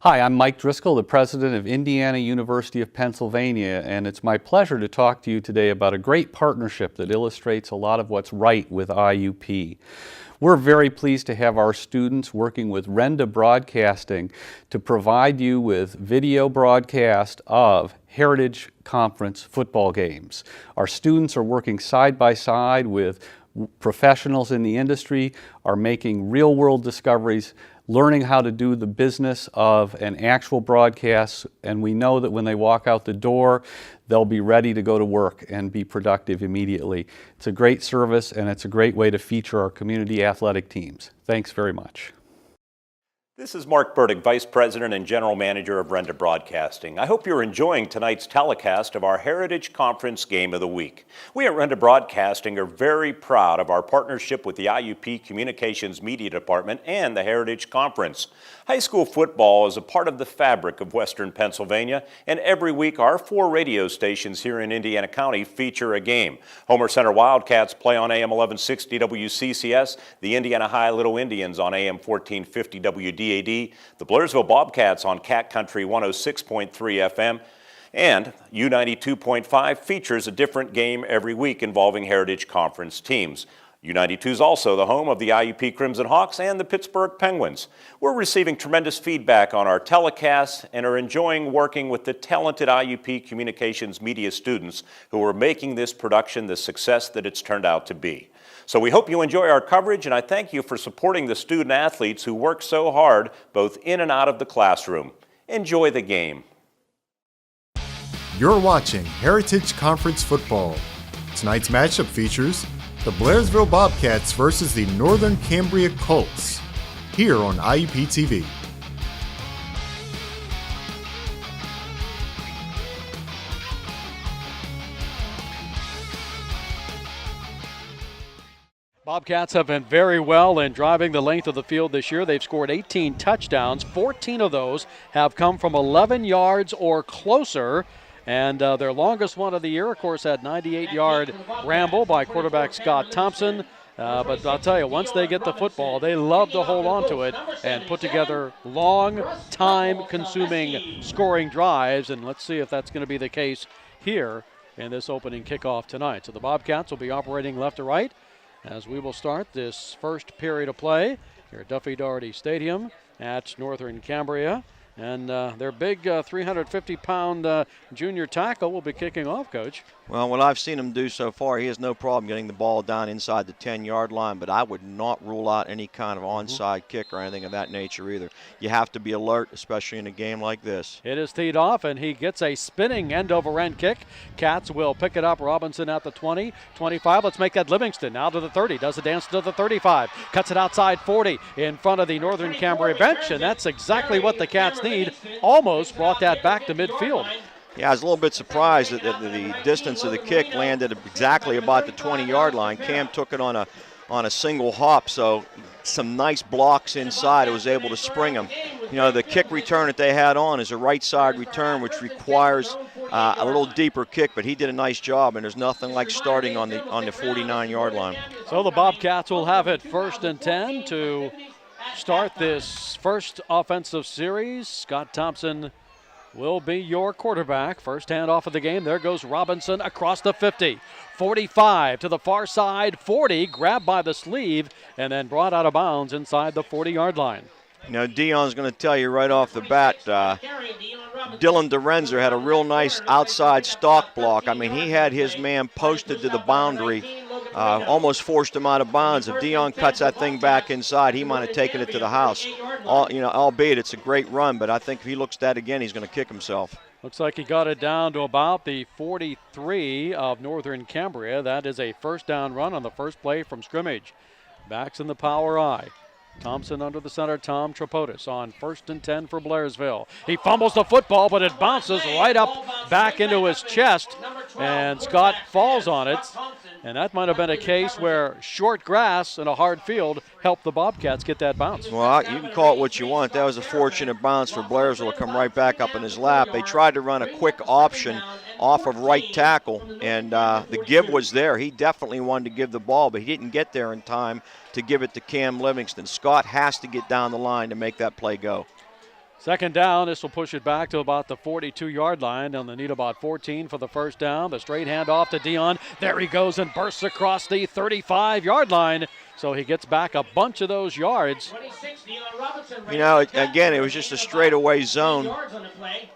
Hi, I'm Mike Driscoll, the president of Indiana University of Pennsylvania, and it's my pleasure to talk to you today about a great partnership that illustrates a lot of what's right with IUP. We're very pleased to have our students working with Renda Broadcasting to provide you with video broadcast of Heritage Conference football games. Our students are working side by side with professionals in the industry, are making real-world discoveries, learning how to do the business of an actual broadcast, and we know that when they walk out the door, they'll be ready to go to work and be productive immediately. It's a great service, and it's a great way to feature our community athletic teams. Thanks very much. This is Mark Burdick, Vice President and General Manager of Renda Broadcasting. I hope you're enjoying tonight's telecast of our Heritage Conference Game of the Week. We at Renda Broadcasting are very proud of our partnership with the IUP Communications Media Department and the Heritage Conference. High school football is a part of the fabric of Western Pennsylvania, and every week our 4 radio stations here in Indiana County feature a game. Homer Center Wildcats play on AM 1160 WCCS, the Indiana High Little Indians on AM 1450 WDAD, the Blairsville Bobcats on Cat Country 106.3 FM, and U92.5 features a different game every week involving Heritage Conference teams. U92 is also the home of the IUP Crimson Hawks and the Pittsburgh Penguins. We're receiving tremendous feedback on our telecasts and are enjoying working with the talented IUP Communications Media students who are making this production the success that it's turned out to be. So we hope you enjoy our coverage, and I thank you for supporting the student athletes who work so hard both in and out of the classroom. Enjoy the game. You're watching Heritage Conference Football. Tonight's matchup features the Blairsville Bobcats versus the Northern Cambria Colts, here on IUP TV. Bobcats have been very well in driving the length of the field this year. They've scored 18 touchdowns. 14 of those have come from 11 yards or closer. And their longest one of the year, of course, had 98-yard ramble by quarterback Scott Thompson. But I'll tell you, once they get the football, they love to hold on to it and put together long, time-consuming scoring drives. And let's see if that's going to be the case here in this opening kickoff tonight. So the Bobcats will be operating left to right as we will start this first period of play here at Duffy Daugherty Stadium at Northern Cambria. And their big 350-pound junior tackle will be kicking off, Coach. Well, what I've seen him do so far, he has no problem getting the ball down inside the 10-yard line, but I would not rule out any kind of onside kick or anything of that nature either. You have to be alert, especially in a game like this. It is teed off, and he gets a spinning end-over-end kick. Cats will pick it up. Robinson at the 20, 25. Let's make that Livingston now to the 30. Does a dance to the 35. Cuts it outside 40 in front of the Northern Cambria bench, and that's exactly what the Cats need. Almost brought that back to midfield. Yeah, I was a little bit surprised that the distance of the kick landed exactly about the 20-yard line. Cam took it on a single hop, so some nice blocks inside. It was able to spring him. You know, the kick return that they had on is a right side return, which requires a little deeper kick, but he did a nice job, and there's nothing like starting on the 49-yard line. So the Bobcats will have it 1st and 10 to start this first offensive series. Scott Thompson will be your quarterback. First handoff of the game. There goes Robinson across the 50. 45 to the far side. 40 grabbed by the sleeve and then brought out of bounds inside the 40-yard line. You know, Dion's going to tell you right off the bat, Dylan DeRenzer had a real nice outside stalk block. I mean, he had his man posted to the boundary, almost forced him out of bounds. If Dion cuts that thing back inside, he might have taken it to the house. Albeit it's a great run, but I think if he looks at that again, he's going to kick himself. Looks like he got it down to about the 43 of Northern Cambria. That is a first down run on the first play from scrimmage. Backs in the power I. Thompson under the center, Tom Tripodis on 1st and 10 for Blairsville. He fumbles the football, but it bounces right up back into his chest, and Scott falls on it. And that might have been a case where short grass and a hard field helped the Bobcats get that bounce. Well, you can call it what you want. That was a fortunate bounce for Blairsville to come right back up in his lap. They tried to run a quick option off of right tackle, and the give was there. He definitely wanted to give the ball, but he didn't get there in time to give it to Cam Livingston. Scott has to get down the line to make that play go. Second down, this will push it back to about the 42-yard line. And they need about 14 for the first down. The straight hand off to Dion. There he goes and bursts across the 35-yard line. So he gets back a bunch of those yards. You know, again, it was just a straightaway zone,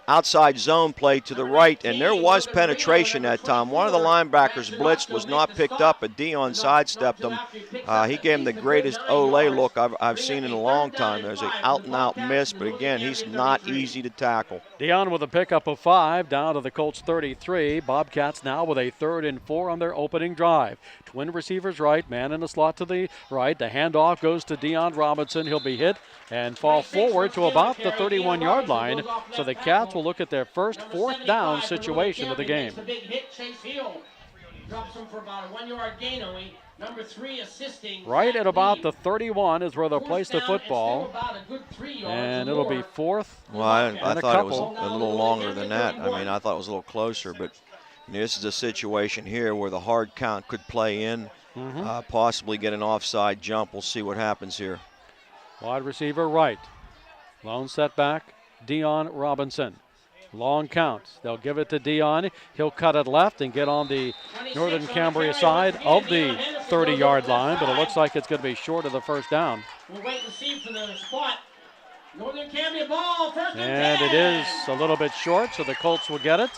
outside zone play to the right, and there was penetration that time. One of the linebackers blitzed, was not picked up, but Dion sidestepped him. He gave him the greatest Olay look I've seen in a long time. There's an out-and-out miss, but again, he's not easy to tackle. Dion with a pickup of 5 down to the Colts 33. Bobcats now with a 3rd and 4 on their opening drive. Twin receivers right, man in the slot to the right. The handoff goes to Dion Robinson. He'll be hit and fall forward to about the 31-yard line. So the Cats will look at their first 4th down situation of the game. Right at about the 31 is where they'll place the football. And it'll be 4th. Well, I thought it was a little longer than that. I mean, I thought it was a little closer, but this is a situation here where the hard count could play in, possibly get an offside jump. We'll see what happens here. Wide receiver right. Lone setback, Dion Robinson. Long count. They'll give it to Dion. He'll cut it left and get on the Northern Cambria side of the 30-yard line, but it looks like it's going to be short of the first down. We'll wait and see for the spot. Northern Cambria ball, first and 10. It is a little bit short, so the Colts will get it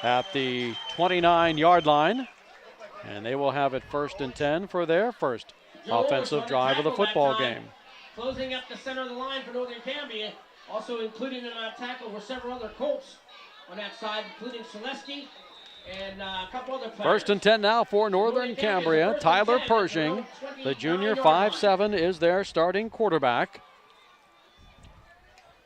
at the 29-yard line. And they will have it 1st and 10 for their first offensive drive of the football game. Closing up the center of the line for Northern Cambria. Also including in that tackle were several other Colts on that side, including Selesky and a couple other players. 1st and 10 now for Northern Cambria. Tyler Pershing, the junior, 5'7", is their starting quarterback.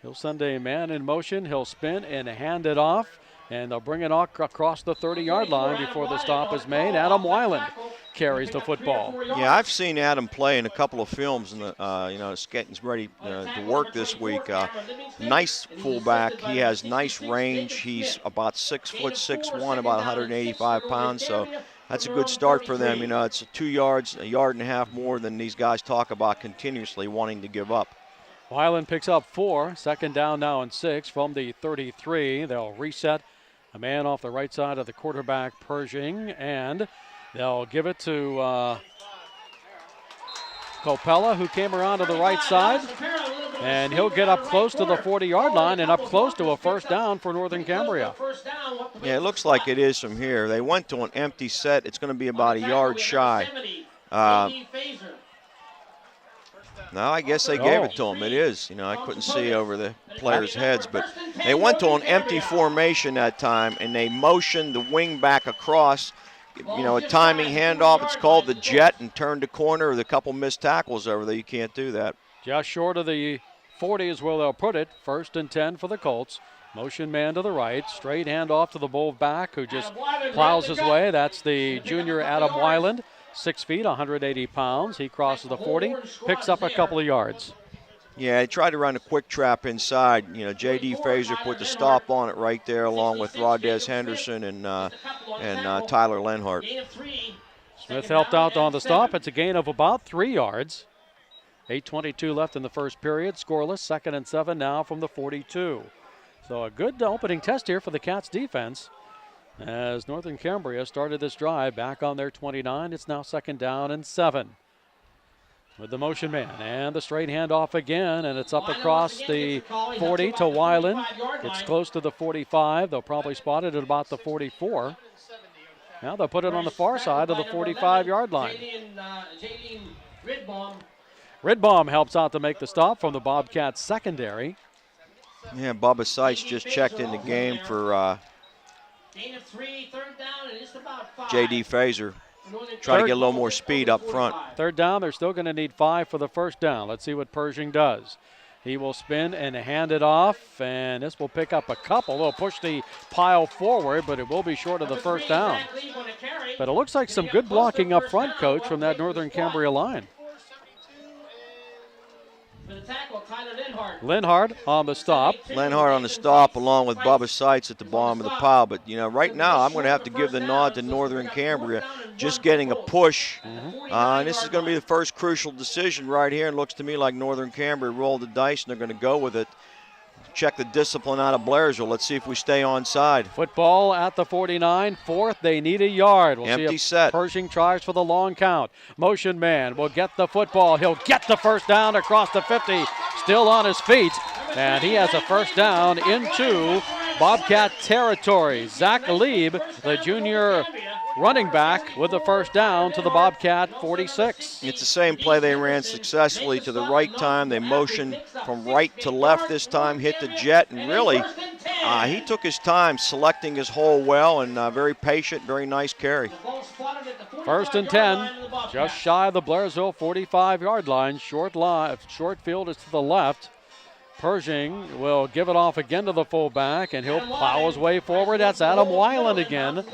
He'll send a man in motion. He'll spin and hand it off. And they'll bring it across the 30-yard line before the stop is made. Adam Weiland carries the football. Yeah, I've seen Adam play in a couple of films, and it's getting ready to work this week. Nice fullback. He has nice range. He's about 6'6'1", about 185 pounds. So that's a good start for them. You know, it's 2 yards, a yard and a half more than these guys talk about continuously wanting to give up. Weiland picks up 4. 2nd down now and 6 from the 33. They'll reset. A man off the right side of the quarterback, Pershing, and they'll give it to Copella, who came around to the right side, and he'll get up close to the 40-yard line and up close to a 1st down for Northern Cambria. Yeah, it looks like it is from here. They went to an empty set. It's going to be about a yard shy. No, I guess they gave it to him. It is. You know, I couldn't see over the players' heads, but they went to an empty formation that time, and they motioned the wing back across. You know, a timing handoff. It's called the jet, and turned the corner with a couple missed tackles over there. You can't do that. Just short of the 40 is where they'll put it. 1st and 10 for the Colts. Motion man to the right. Straight handoff to the bull back, who just plows his way. That's the junior Adam Weiland. 6 feet, 180 pounds. He crosses the 40, picks up a couple of yards. Yeah, he tried to run a quick trap inside. You know, J.D. Fraser put the stop on it right there, along with Rodez Henderson and Tyler Lenhart. Smith helped out on the stop. It's a gain of about 3 yards. 8:22 left in the first period. Scoreless. 2nd and 7 now from the 42. So a good opening test here for the Cats defense. As Northern Cambria started this drive back on their 29, it's now 2nd down and 7. With the motion man and the straight handoff again, and it's up across the 40 to Weiland. It's close to the 45. They'll probably spot it at about the 44. Now they'll put it on the far side of the 45-yard line. Ridbaum helps out to make the stop from the Bobcats secondary. Yeah, Bubba Seitz just checked in the game for J.D. Fraser. Try to get a little more speed up front. 3rd down, they're still going to need 5 for the 1st down. Let's see what Pershing does. He will spin and hand it off, and this will pick up a couple. They'll push the pile forward, but it will be short of the 1st down. But it looks like some good blocking up front, Coach, from that Northern Cambria line. Lenhart on the stop. Lenhart on the stop, along with Bubba Seitz at the bottom of the pile. But, you know, right now I'm going to have to give the nod to Northern Cambria, just getting a push. And this is going to be the first crucial decision right here. It looks to me like Northern Cambria rolled the dice, and they're going to go with it. check the discipline out of Blairsville. Let's see if we stay onside. Football at the 49, fourth. They need a yard. We'll Empty see if set. Pershing tries for the long count. Motion man will get the football. He'll get the first down across the 50, still on his feet, and he has a first down into Bobcat territory. Zach Lieb, the junior running back, with the first down to the Bobcat 46. It's the same play they ran successfully to the right time. They motioned from right to left this time, hit the jet, and really he took his time selecting his hole well, and very patient, very nice carry. First and 10, just shy of the Blairsville 45-yard line. Short field is to the left. Pershing will give it off again to the fullback, and he'll plow his way forward. That's Adam Weiland again.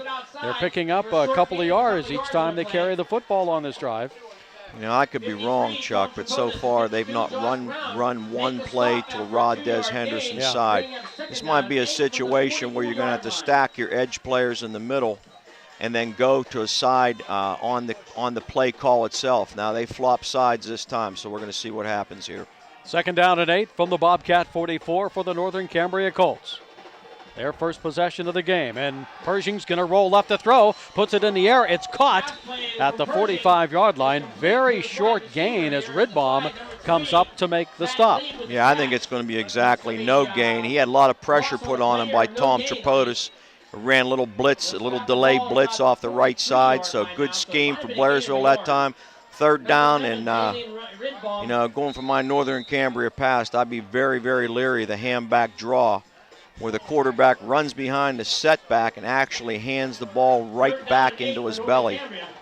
They're picking up a couple of yards each time they carry the football on this drive. You know, I could be wrong, Chuck, but so far they've not run one play to Rondez Henderson's side. This might be a situation where you're going to have to stack your edge players in the middle and then go to a side on the play call itself. Now they flop sides this time, so we're going to see what happens here. Second down and 8 from the Bobcat 44 for the Northern Cambria Colts. Their first possession of the game, and Pershing's going to roll left to throw, puts it in the air. It's caught at the 45-yard line. Very short gain as Ridbaum comes up to make the stop. Yeah, I think it's going to be exactly no gain. He had a lot of pressure put on him by Tom Tripodis. Ran a little blitz, a little delay blitz off the right side, so good scheme for Blairsville that time. Third down, and going from my Northern Cambria past, I'd be very, very leery of the hand-back draw, where the quarterback runs behind the setback and actually hands the ball right back into his belly.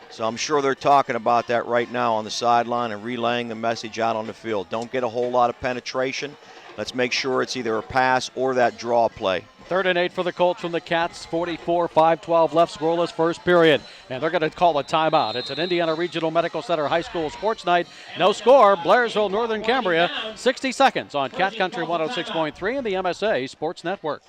So I'm sure they're talking about that right now on the sideline and relaying the message out on the field. Don't get a whole lot of penetration. Let's make sure it's either a pass or that draw play. Third and 8 for the Colts from the Cats, 44, 5-12 left, scoreless first period. And they're going to call a timeout. It's an Indiana Regional Medical Center High School sports night. No score, Blairsville, Northern Cambria, 60 seconds on Cat Country 106.3 and the MSA Sports Network.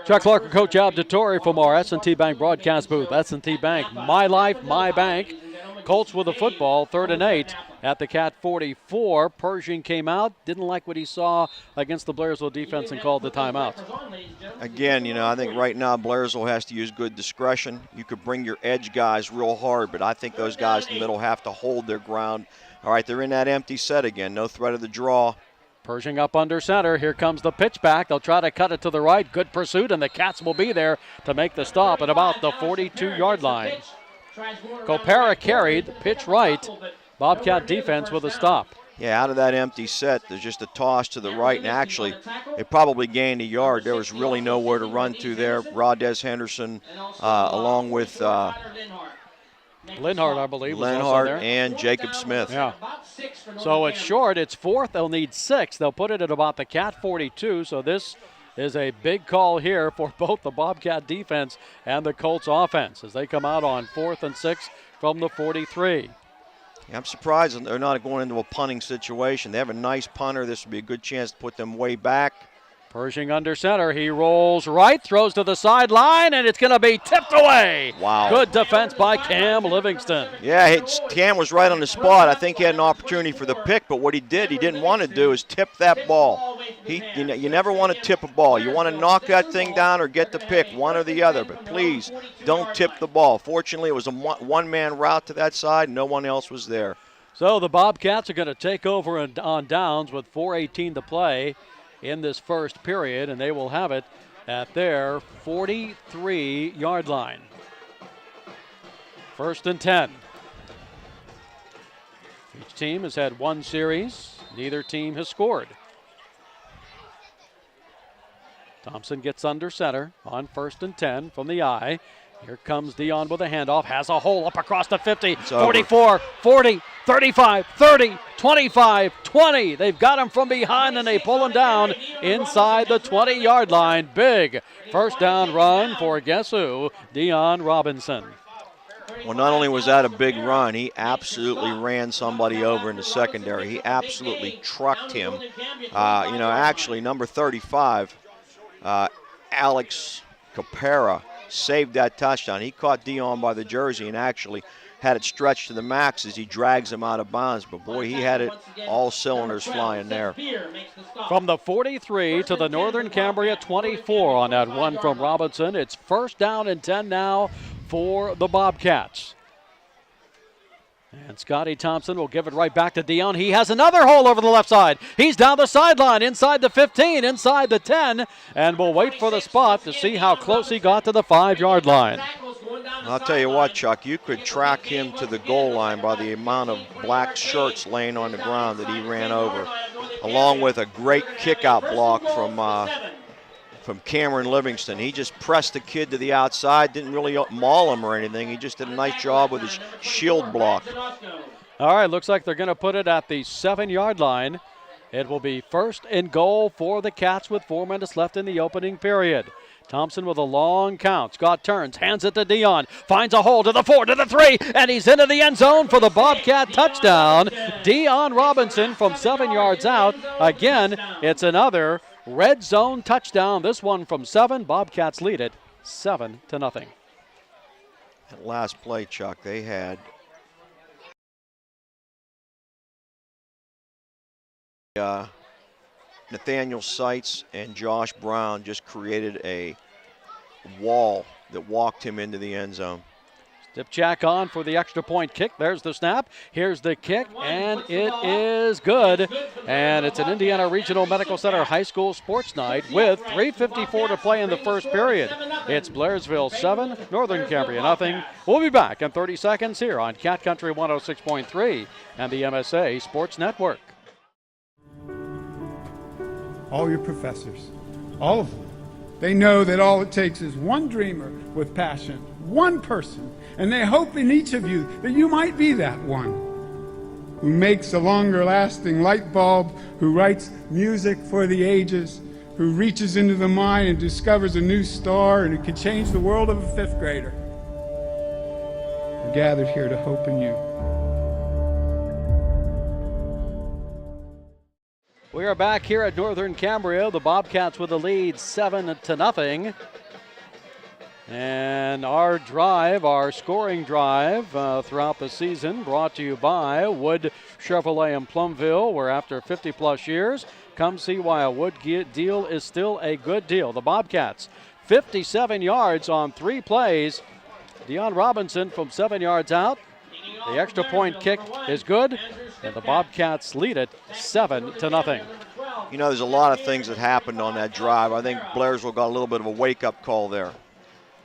Chuck Clark and Coach Al DeTore from our S&T Bank broadcast booth. S&T Bank, my life, my bank. Colts with the football, 3rd and 8 at the Cat 44. Pershing came out, didn't like what he saw against the Blairsville defense and called the timeout. Again, I think right now Blairsville has to use good discretion. You could bring your edge guys real hard, but I think those guys in the middle have to hold their ground. All right, they're in that empty set again. No threat of the draw. Pershing up under center. Here comes the pitch back. They'll try to cut it to the right. Good pursuit, and the Cats will be there to make the stop at about the 42-yard line. Copera carried, pitch right. Bobcat defense with a stop. Yeah, out of that empty set, there's just a toss to the right, and actually, it probably gained a yard. There was really nowhere to run to there. Rondez Henderson, along with Linhart, I believe, was also Linhart there. and Jacob Smith. Yeah. So it's short. It's 4th. They'll need 6. They'll put it at about the Cat 42. So this is a big call here for both the Bobcat defense and the Colts offense as they come out on 4th and 6 from the 43. Yeah, I'm surprised they're not going into a punting situation. They have a nice punter. This would be a good chance to put them way back. Pershing under center. He rolls right, throws to the sideline, and it's going to be tipped away. Wow. Good defense by Cam Livingston. Yeah, Cam was right on the spot. I think he had an opportunity for the pick, but what he didn't want to do is tip that ball. You never want to tip a ball. You want to knock that thing down or get the pick, one or the other, but please don't tip the ball. Fortunately, it was a one-man route to that side. No one else was there. So the Bobcats are going to take over on downs with 4:18 to play in this first period, and they will have it at their 43-yard line. 1st and 10. Each team has had one series. Neither team has scored. Thompson gets under center on 1st and 10 from the I. Here comes Dion with a handoff, has a hole up across the 50, 44, 40, 35, 30, 25, 20. They've got him from behind and they pull him down inside the 20-yard line. Big first down run for guess who? Dion Robinson. Well, not only was that a big run, he absolutely ran somebody over in the secondary. He absolutely trucked him. Actually, number 35, Alex Capera, saved that touchdown. He caught Dion by the jersey and actually had it stretched to the max as he drags him out of bounds. But, boy, he had it all cylinders flying there. From the 43 to the Northern Cambria 24 on that one from Robinson. It's first down and 10 now for the Bobcats. And Scotty Thompson will give it right back to Dion. He has another hole over the left side. He's down the sideline, inside the 15, inside the 10, and we'll wait for the spot to see how close he got to the 5-yard line. I'll tell you what, Chuck, you could track him to the goal line by the amount of black shirts laying on the ground that he ran over, along with a great kick-out block from Cameron Livingston. He just pressed the kid to the outside, didn't really maul him or anything. He just did a nice job with his shield block. All right, looks like they're going to put it at the 7-yard line. It will be first and goal for the Cats with 4 minutes left in the opening period. Thompson with a long count. Scott turns, hands it to Dion, finds a hole to the 4, to the 3, and he's into the end zone for the Bobcat touchdown. Dion Robinson from 7 yards out. Again, it's another red zone touchdown. This one from 7. Bobcats lead it 7-0. That last play, Chuck, they had Nathaniel Seitz and Josh Brown just created a wall that walked him into the end zone. Dipchak on for the extra point kick. There's the snap. Here's the kick, and it is good. And it's an Indiana Regional Medical Center High School sports night with 3:54 to play in the first period. It's Blairsville 7, Northern Cambria nothing. We'll be back in 30 seconds here on Cat Country 106.3 and the MSA Sports Network. All your professors, all of them, they know that all it takes is one dreamer with passion, one person, and they hope in each of you that you might be that one who makes a longer lasting light bulb, who writes music for the ages, who reaches into the mind and discovers a new star and who can change the world of a 5th grader. We're gathered here to hope in you. We are back here at Northern Cambria. The Bobcats with the lead 7-0. And our drive, our scoring drive throughout the season brought to you by Wood Chevrolet in Plumville, where after 50-plus years, come see why a Wood deal is still a good deal. The Bobcats, 57 yards on 3 plays. Dion Robinson from 7 yards out. The extra point kick is good, and the Bobcats lead it 7-0. You know, there's a lot of things that happened on that drive. I think Blairsville got a little bit of a wake-up call there.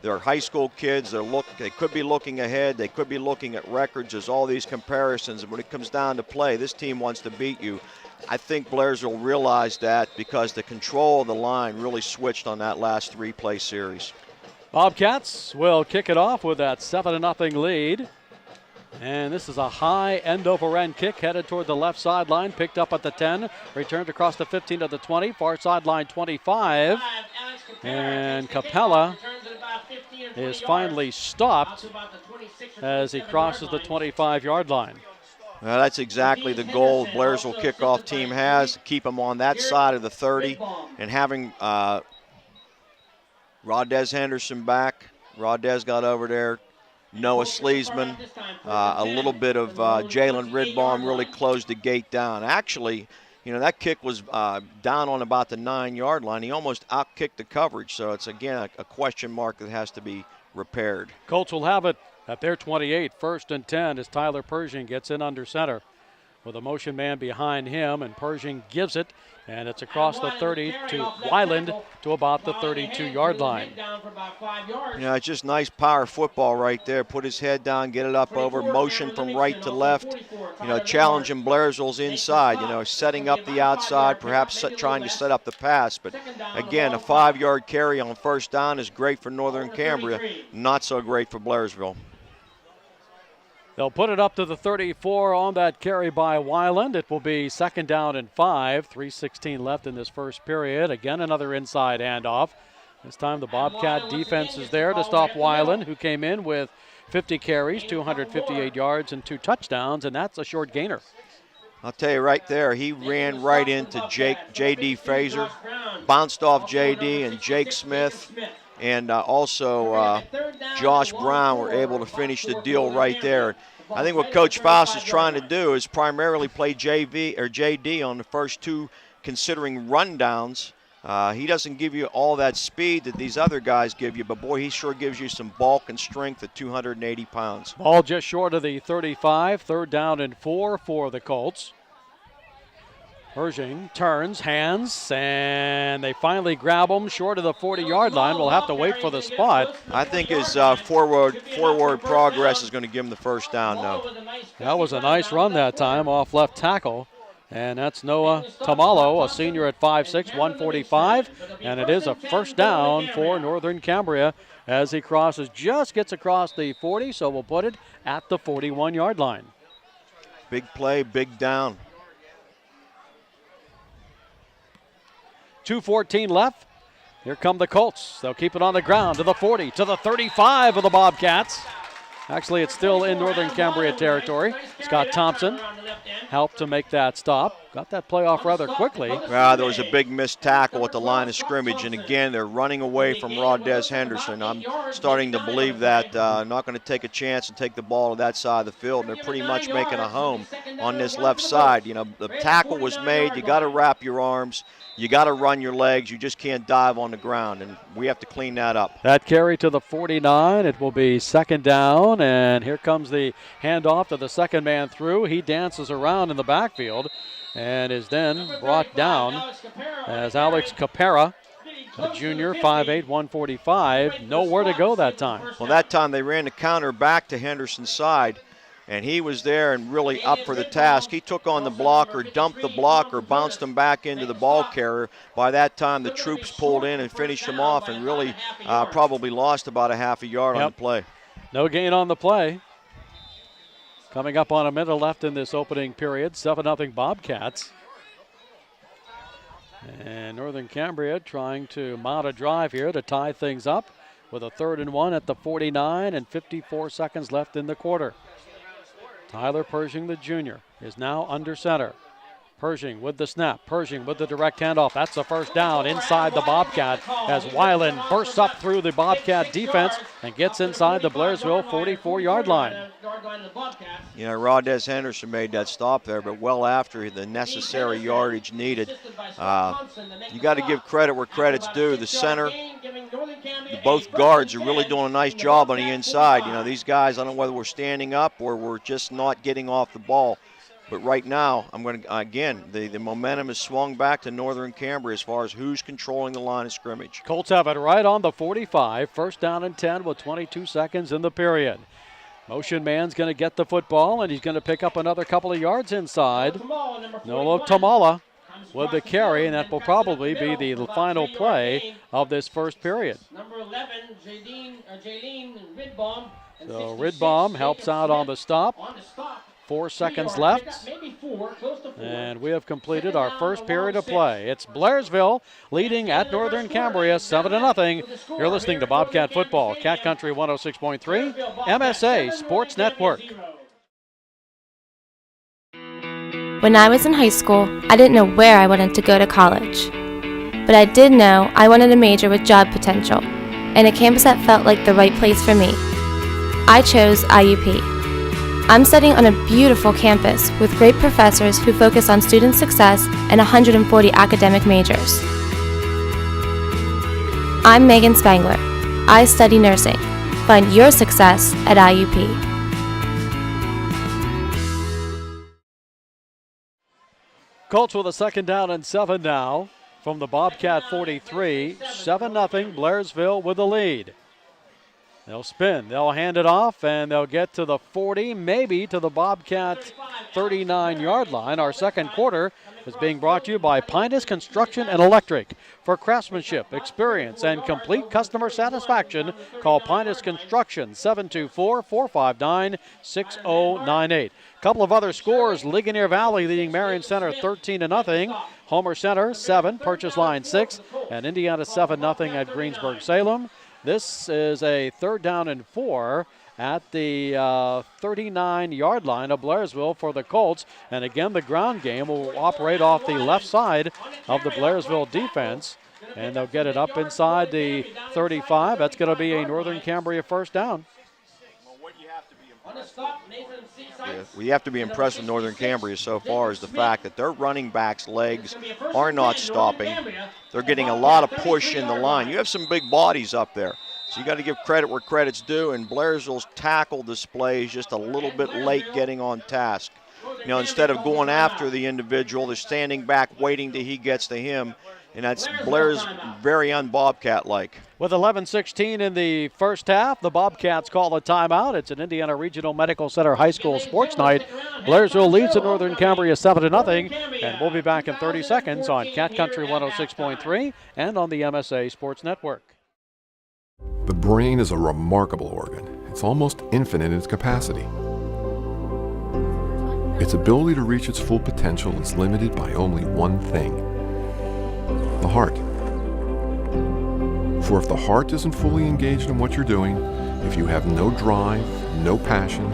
They're high school kids. They could be looking ahead. They could be looking at records. There's all these comparisons. When it comes down to play, this team wants to beat you. I think Blairsville realized that because the control of the line really switched on that last 3-play series. Bobcats will kick it off with that 7-0 lead. And this is a high end-over-end kick headed toward the left sideline, picked up at the 10, returned across the 15 to the 20, far sideline 25. And Capella is finally stopped as he crosses the 25-yard line. Well, that's exactly the goal Blairsville kickoff team has, to keep them on that side of the 30, and having Rodez Henderson back. Rodez got over there. Noah Sleesman, a little bit of Jalen Ridbaum really closed the gate down. Actually, you know, that kick was down on about the 9-yard line. He almost outkicked the coverage, so it's, again, a question mark that has to be repaired. Colts will have it at their 28, 1st and 10, as Tyler Pershing gets in under center. with a motion man behind him, and Pershing gives it, and it's across the 30 to Weiland to about the 32-yard line. It's just nice power football right there. Put his head down, get it up over, motion from right to left, challenging Blairsville's inside, setting up the outside, perhaps trying to set up the pass. But again, a 5-yard carry on first down is great for Northern Cambria, not so great for Blairsville. They'll put it up to the 34 on that carry by Weiland. It will be 2nd down and 5. 3:16 left in this first period. Again, another inside handoff. This time the Bobcat defense is there to stop Weiland, who came in with 50 carries, 258 yards, and 2 touchdowns, and that's a short gainer. I'll tell you right there, he ran right into J.D. Fraser, bounced off J.D. and Jake Smith, and also Josh Brown were able to finish the deal right there. I think what Coach Faust is trying to do is primarily play J.D. on the first 2, considering rundowns. He doesn't give you all that speed that these other guys give you, but boy, he sure gives you some bulk and strength at 280 pounds. Ball just short of the 35, 3rd down and 4 for the Colts. Pershing turns, hands, and they finally grab him short of the 40-yard line. We'll have to wait for the spot. I think his forward progress is going to give him the first down now. That was a nice run that time off left tackle. And that's Noah Tamalo, a senior at 5'6", 145. And it is a first down for Northern Cambria as he crosses, just gets across the 40, so we'll put it at the 41-yard line. Big play, big down. 2:14 left. Here come the Colts. They'll keep it on the ground to the 40, to the 35 of the Bobcats. Actually, it's still in Northern Cambria territory. Scott Thompson helped to make that stop. Got that play off rather quickly. Well, there was a big missed tackle at the line of scrimmage, and again, they're running away from Rondez Henderson. I'm starting to believe that not going to take a chance and take the ball to that side of the field. And they're pretty much making a home on this left side. The tackle was made. You got to wrap your arms. You got to run your legs. You just can't dive on the ground, and we have to clean that up. That carry to the 49. It will be 2nd down, and here comes the handoff to the second man through. He dances around in the backfield and is then brought down as Alex Capera, a junior, 5'8", 145. Nowhere to go that time. Well, that time they ran the counter back to Henderson's side, and he was there and really up for the task. He took on the blocker, dumped the blocker, bounced him back into the ball carrier. By that time, the troops pulled in and finished him off and really probably lost about a half a yard on the play. No gain on the play. Coming up on a minute left in this opening period, 7-0 Bobcats. And Northern Cambria trying to mount a drive here to tie things up with a 3rd and 1 at the 49 and 54 seconds left in the quarter. Tyler Pershing, the junior, is now under center. Pershing with the snap. Pershing with the direct handoff. That's the first down inside the Bobcat as Weiland bursts up through the Bobcat defense and gets inside the Blairsville 44-yard line. Rondez Henderson made that stop there, but well after the necessary yardage needed. You got to give credit where credit's due. The center, both guards are really doing a nice job on the inside. These guys, I don't know whether we're standing up or we're just not getting off the ball. But right now, I'm going to, again, the momentum is swung back to Northern Cambria as far as who's controlling the line of scrimmage. Colts have it right on the 45. First down and 10 with 22 seconds in the period. Motion man's going to get the football, and he's going to pick up another couple of yards inside. Nolo Tamala with the carry, and that will probably be the final play of this first period. Number 11, Jaylene Ridbaum. So Ridbaum helps out on the stop. 4 seconds left, and we have completed our first period of play. It's Blairsville leading at Northern Cambria 7-0. You're listening to Bobcat Football, Cat Country 106.3, MSA Sports Network. When I was in high school, I didn't know where I wanted to go to college. But I did know I wanted a major with job potential, and a campus that felt like the right place for me. I chose IUP. I'm studying on a beautiful campus with great professors who focus on student success and 140 academic majors. I'm Megan Spangler. I study nursing. Find your success at IUP. Colts with a second down and 7 now from the Bobcat 43. 7-0, Blairsville with the lead. They'll spin, they'll hand it off, and they'll get to the 40, maybe to the Bobcat 39-yard line. Our second quarter is being brought to you by Pinus Construction and Electric. For craftsmanship, experience, and complete customer satisfaction, call Pinus Construction, 724-459-6098. Couple of other scores, Ligonier Valley leading Marion Center 13-0. Homer Center 7, Purchase Line 6, and Indiana 7-0 at Greensburg Salem. This is a 3rd down and 4 at the 39-yard line of Blairsville for the Colts. And again, the ground game will operate off the left side of the Blairsville defense. And they'll get it up inside the 35. That's going to be a Northern Cambria first down. We have to be impressed with Northern Cambria so far is the fact that their running backs' legs are not stopping. They're getting a lot of push in the line. You have some big bodies up there, so you got to give credit where credit's due, and Blairsville's tackle display is just a little bit late getting on task. You know, instead of going after the individual, they're standing back waiting till he gets to him, and that's Blair's very un-Bobcat-like. With 11:16 in the first half, the Bobcats call a timeout. It's an Indiana Regional Medical Center High School sports night. Blairsville leads at Northern Cambria 7-0, and we'll be back in 30 seconds on Cat Country 106.3 and on the MSA Sports Network. The brain is a remarkable organ. It's almost infinite in its capacity. Its ability to reach its full potential is limited by only one thing: the heart. For if the heart isn't fully engaged in what you're doing, if you have no drive, no passion,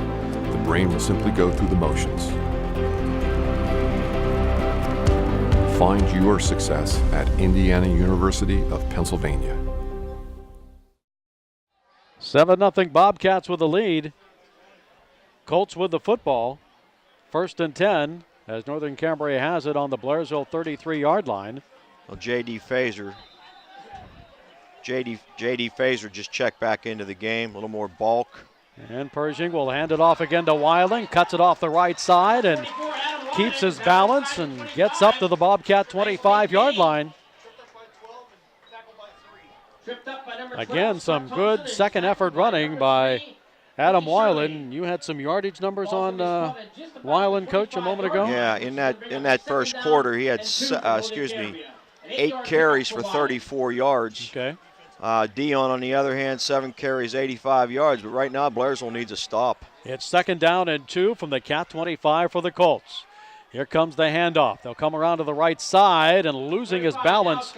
the brain will simply go through the motions. Find your success at Indiana University of Pennsylvania. 7-0 Bobcats with the lead. Colts with the football. 1st and 10 as Northern Cambria has it on the Blairsville 33-yard line. Well, J.D. Fazer just checked back into the game, a little more bulk. And Pershing will hand it off again to Weiland, cuts it off the right side and keeps his balance and gets up to the Bobcat 25-yard line. Again, some good second effort running by Adam Weiland. You had some yardage numbers on Weiland, Coach, a moment ago? Yeah, in that first quarter, he had 8 carries for 34 yards. Okay. Dion, on the other hand, 7 carries, 85 yards. But right now, Blairsville needs a stop. It's 2nd down and 2 from the Cat 25 for the Colts. Here comes the handoff. They'll come around to the right side, and losing his balance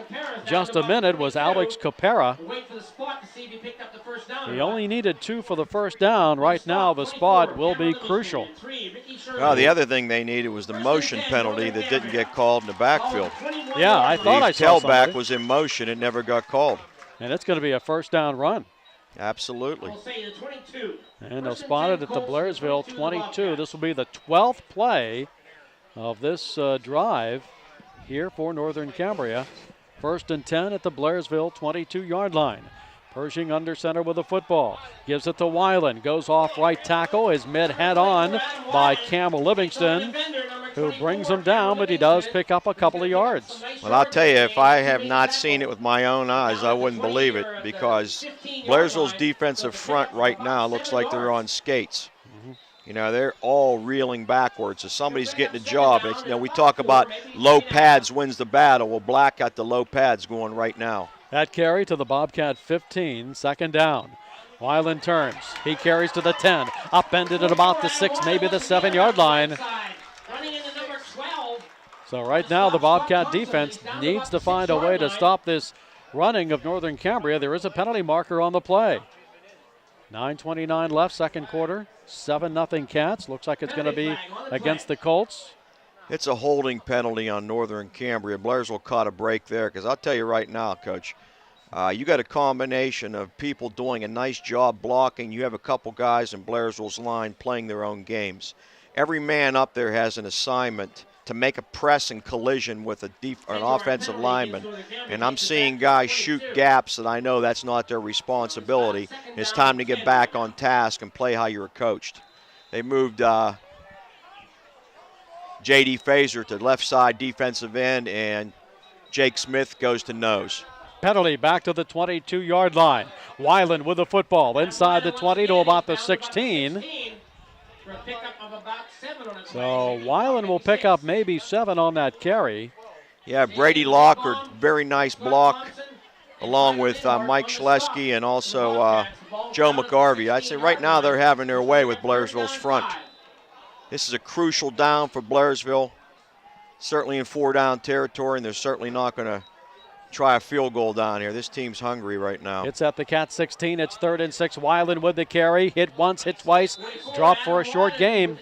just a minute was Alex Capera. He only needed 2 for the first down. Right now, the spot will be crucial. Well, the other thing they needed was the motion penalty that didn't get called in the backfield. Yeah, I thought I saw tailback somebody. was in motion. It never got called. And it's going to be a first down run. Absolutely. And they'll spot it at the Blairsville 22. This will be the 12th play of this drive here for Northern Cambria. 1st and 10 at the Blairsville 22-yard line. Pershing under center with the football. Gives it to Weiland. Goes off right tackle. Is mid-head on by Cam Livingston, who brings him down, but he does pick up a couple of yards. Well, I'll tell you, if I have not seen it with my own eyes, I wouldn't believe it, because Blairsville's defensive front right now looks like they're on skates. You know, they're all reeling backwards. So somebody's getting a job. It's, you know, we talk about low pads wins the battle. Well, Black got the low pads going right now. That carry to the Bobcat 15, 2nd down. Weiland turns. He carries to the 10. Upended at about the 6, maybe the 7-yard line. So right now the Bobcat defense needs to find a way to stop this running of Northern Cambria. There is a penalty marker on the play. 9:29 left, second quarter. 7-0 Cats. Looks like it's going to be against the Colts. It's a holding penalty on Northern Cambria. Blairsville caught a break there, because I'll tell you right now, Coach, you got a combination of people doing a nice job blocking. You have a couple guys in Blairsville's line playing their own games. Every man up there has an assignment to make a press and collision with an offensive lineman. And I'm seeing guys shoot gaps that I know that's not their responsibility. It's time to get back on task and play how you were coached. They moved J.D. Fazer to left side defensive end, and Jake Smith goes to nose. Penalty back to the 22-yard line. Weiland with the football inside the 20 to about the 16. So Weiland will pick up maybe 7 on that carry. Yeah, Brady Lockard, very nice block, along with Mike Schlesky and also Joe McGarvey. I'd say right now they're having their way with Blairsville's front. This is a crucial down for Blairsville, certainly in 4-down territory, and they're certainly not going to try a field goal down here. This team's hungry right now. It's at the Cat 16. It's 3rd and 6. Weiland with the carry. Hit once, hit twice. Drop for a short game.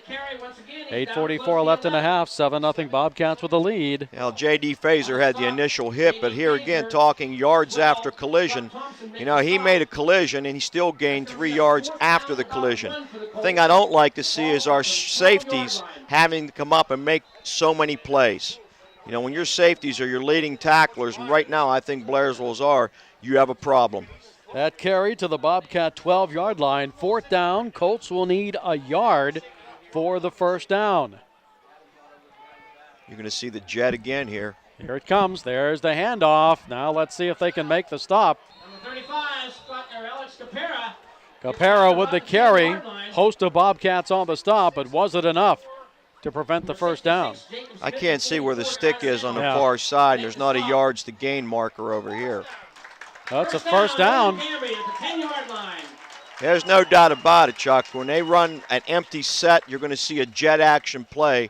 8:44 left in the half. 7-0 Bobcats with the lead. Now, J.D. Fazer had the initial hit, but here again, talking yards after collision. You know, he made a collision, and he still gained 3 yards after the collision. The thing I don't like to see is our safeties having to come up and make so many plays. You know, when your safeties are your leading tacklers, and right now I think Blairsville's are, you have a problem. That carry to the Bobcat 12-yard line. 4th down. Colts will need a yard for the first down. You're going to see the jet again here. Here it comes. There's the handoff. Now let's see if they can make the stop. Number 35, Alex Capera. Capera with the carry. Host of Bobcats on the stop, but was it enough to prevent the first down? I can't see where the stick is on the far side. There's not a yards to gain marker over here. That's a first down. There's no doubt about it, Chuck. When they run an empty set, you're going to see a jet action play,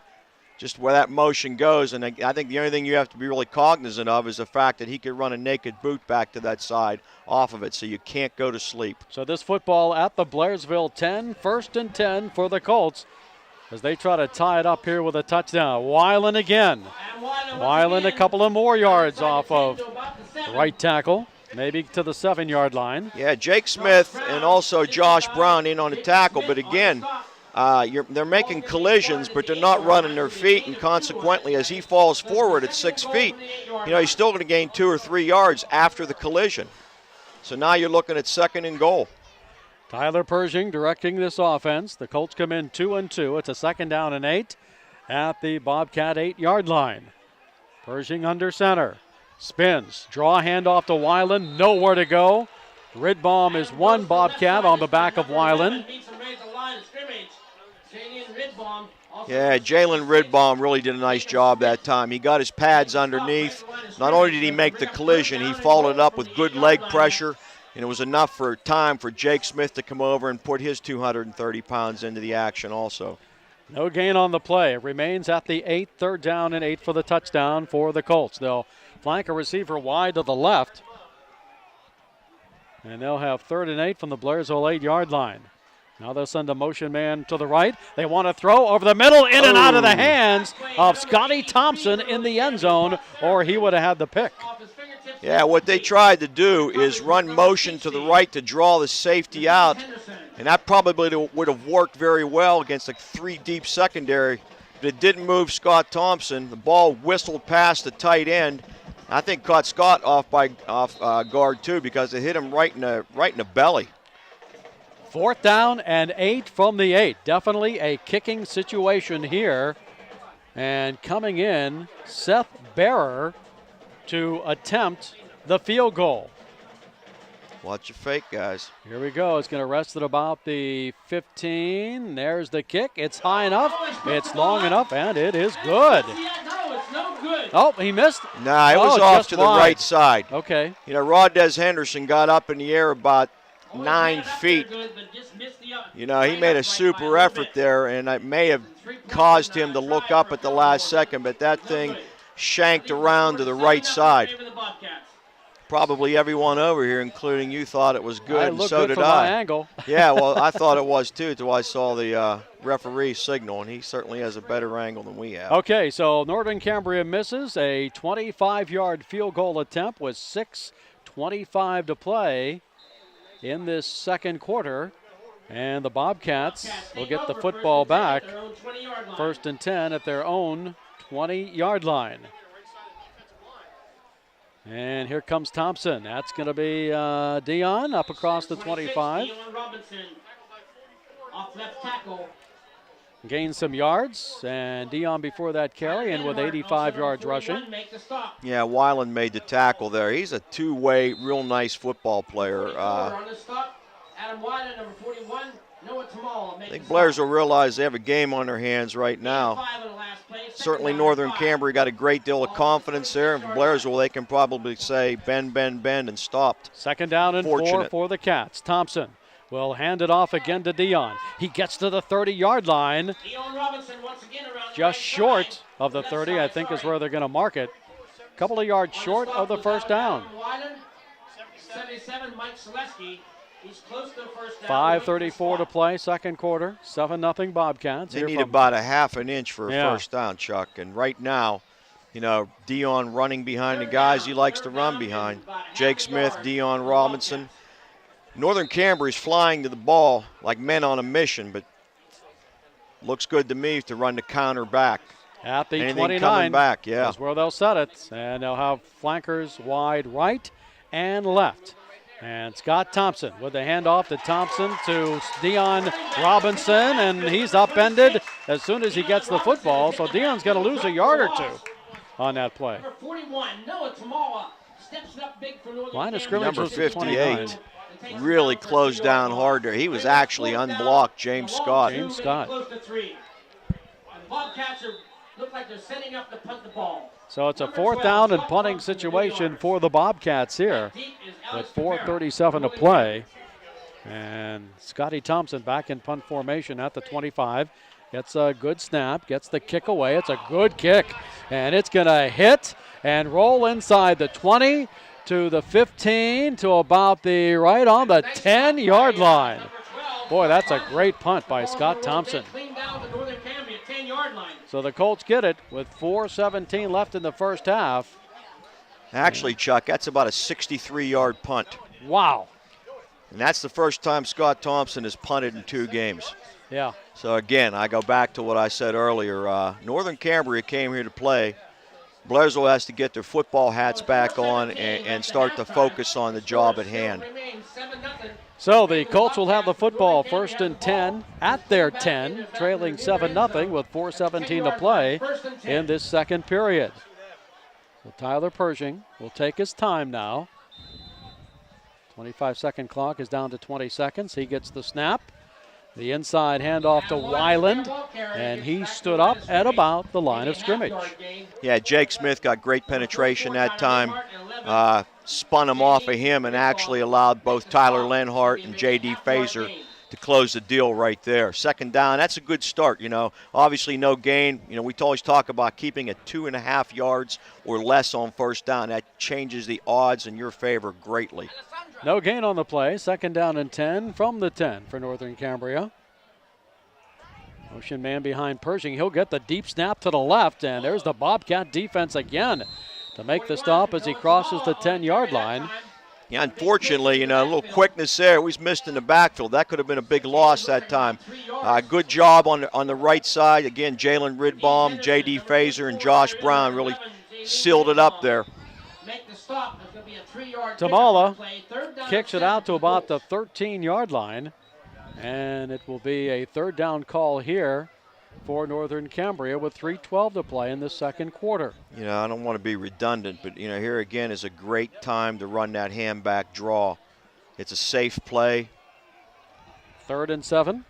just where that motion goes. And I think the only thing you have to be really cognizant of is the fact that he could run a naked boot back to that side off of it, so you can't go to sleep. So this football at the Blairsville 10, 1st and 10 for the Colts, as they try to tie it up here with a touchdown. Weiland again. Weiland a couple of more yards off of the right tackle, maybe to the 7-yard line. Yeah, Jake Smith and also Josh Brown in on the tackle, but again, they're making collisions, but they're not running their feet, and consequently, as he falls forward at 6 feet, you know, he's still going to gain 2 or 3 yards after the collision. So now you're looking at 2nd and goal. Tyler Pershing directing this offense. The Colts come in 2-2. It's a 2nd down and 8 at the Bobcat 8-yard line. Pershing under center. Spins. Draw handoff to Weiland. Nowhere to go. Ridbaum is one Bobcat on the back of Weiland. Yeah, Jalen Ridbaum really did a nice job that time. He got his pads underneath. Not only did he make the collision, he followed up with good leg pressure, and it was enough for time for Jake Smith to come over and put his 230 pounds into the action also. No gain on the play. It remains at the 8, 3rd down and 8 for the touchdown for the Colts. They'll flank a receiver wide to the left, and they'll have 3rd and 8 from the Blairsville 8-yard line. Now they'll send a motion man to the right. They want to throw over the middle, in and out of the hands of Scotty Thompson in the end zone, or he would have had the pick. Yeah, what they tried to do is run motion to the right to draw the safety out, and that probably would have worked very well against a 3-deep secondary, but it didn't move Scott Thompson. The ball whistled past the tight end. I think caught Scott off guard too, because it hit him right in the belly. 4th down and 8 from the 8. Definitely a kicking situation here. And coming in, Seth Bearer to attempt the field goal. Watch your fake, guys. Here we go. It's going to rest at about the 15. There's the kick. It's high enough. It's long enough, and it is good. Oh, he missed. Nah, it was off to the right side. Okay. You know, Rodez Henderson got up in the air about 9 feet. You know, he made a super effort there, and it may have caused him to look up at the last second, but that thing shanked around to the right side. Probably everyone over here, including you, thought it was good, and so did I. Angle. Yeah, well, I thought it was too, until I saw the referee signal, and he certainly has a better angle than we have. Okay, so Northern Cambria misses a 25-yard field goal attempt with 6:25 to play in this second quarter, and the Bobcats will get the football back, 1st and 10 at their own 20-yard line. And here comes Thompson. That's going to be Dion up across the 25. gained some yards, and Dion before that carry, and with 85 yards rushing. Yeah, Weiland made the tackle there. He's a two-way, real nice football player. I think Blairsville realize they have a game on their hands right now. Certainly Northern Cambria got a great deal of confidence there. And for Blairsville, they can probably say bend, bend, bend, and stopped. Second down and 4 for the Cats. Thompson will hand it off again to Dion. He gets to the 30-yard line. Just short of the 30, I think, is where they're going to mark it. A couple of yards short of the first down. 77, Mike Selesky. He's close to the first down. 5:34 to play, second quarter. 7-0 Bobcats. They need about a half an inch for a first down, Chuck. And right now, you know, Dion running behind the guys he likes to run behind. Jake Smith, Dion Robinson. Northern Cambria is flying to the ball like men on a mission, but looks good to me to run the counter back. At the Anything 29, coming back, yeah. That's where they'll set it. And they'll have flankers wide right and left. And Scott Thompson with the handoff to Thompson to Dion Robinson, and he's upended as soon as he gets the football. So Dion's going to lose a yard or two on that play. Line of scrimmage number was 58 really closed down hard there. He was actually unblocked, James Scott. James Scott. The Bobcats look like they're setting up to punt the ball. So it's a fourth down and punting situation for the Bobcats here with 4:37 to play. And Scotty Thompson back in punt formation at the 25. Gets a good snap, gets the kick away. It's a good kick, and it's going to hit and roll inside the 20 to the 15 to about the right on the 10-yard line. Boy, that's a great punt by Scott Thompson. So the Colts get it with 4:17 left in the first half. Actually, Chuck, that's about a 63-yard punt. Wow. And that's the first time Scott Thompson has punted in 2 games. Yeah. So, again, I go back to what I said earlier. Northern Cambria came here to play. Blairsville has to get their football hats back on and start to focus on the job at hand. So the Colts will have the football 1st and 10 at their 10, trailing 7-0 with 4:17 to play in this second period. So Tyler Pershing will take his time now. 25-second clock is down to 20 seconds. He gets the snap. The inside handoff to Weiland, and he stood up at about the line of scrimmage. Yeah, Jake Smith got great penetration that time. Spun him off of him and actually allowed both Tyler Lenhart and J.D. Fazer to close the deal right there. Second down, that's a good start, you know. Obviously no gain. You know, we always talk about keeping it 2.5 yards or less on first down. That changes the odds in your favor greatly. No gain on the play. Second down and 10 from the 10 for Northern Cambria. Motion man behind Pershing. He'll get the deep snap to the left, and there's the Bobcat defense again to make the stop as he crosses the 10-yard line. Yeah, unfortunately, you know, a little quickness there. We missed in the backfield. That could have been a big loss that time. Good job on the right side. Again, Jalen Ridbaum, J.D. Fazer, and Josh Brown really sealed it up there. Tamala kicks it out to about the 13-yard line, and it will be a third down call here for Northern Cambria with 3:12 to play in the second quarter. You know, I don't want to be redundant, but, you know, here again is a great time to run that hand-back draw. It's a safe play. 3rd and 7.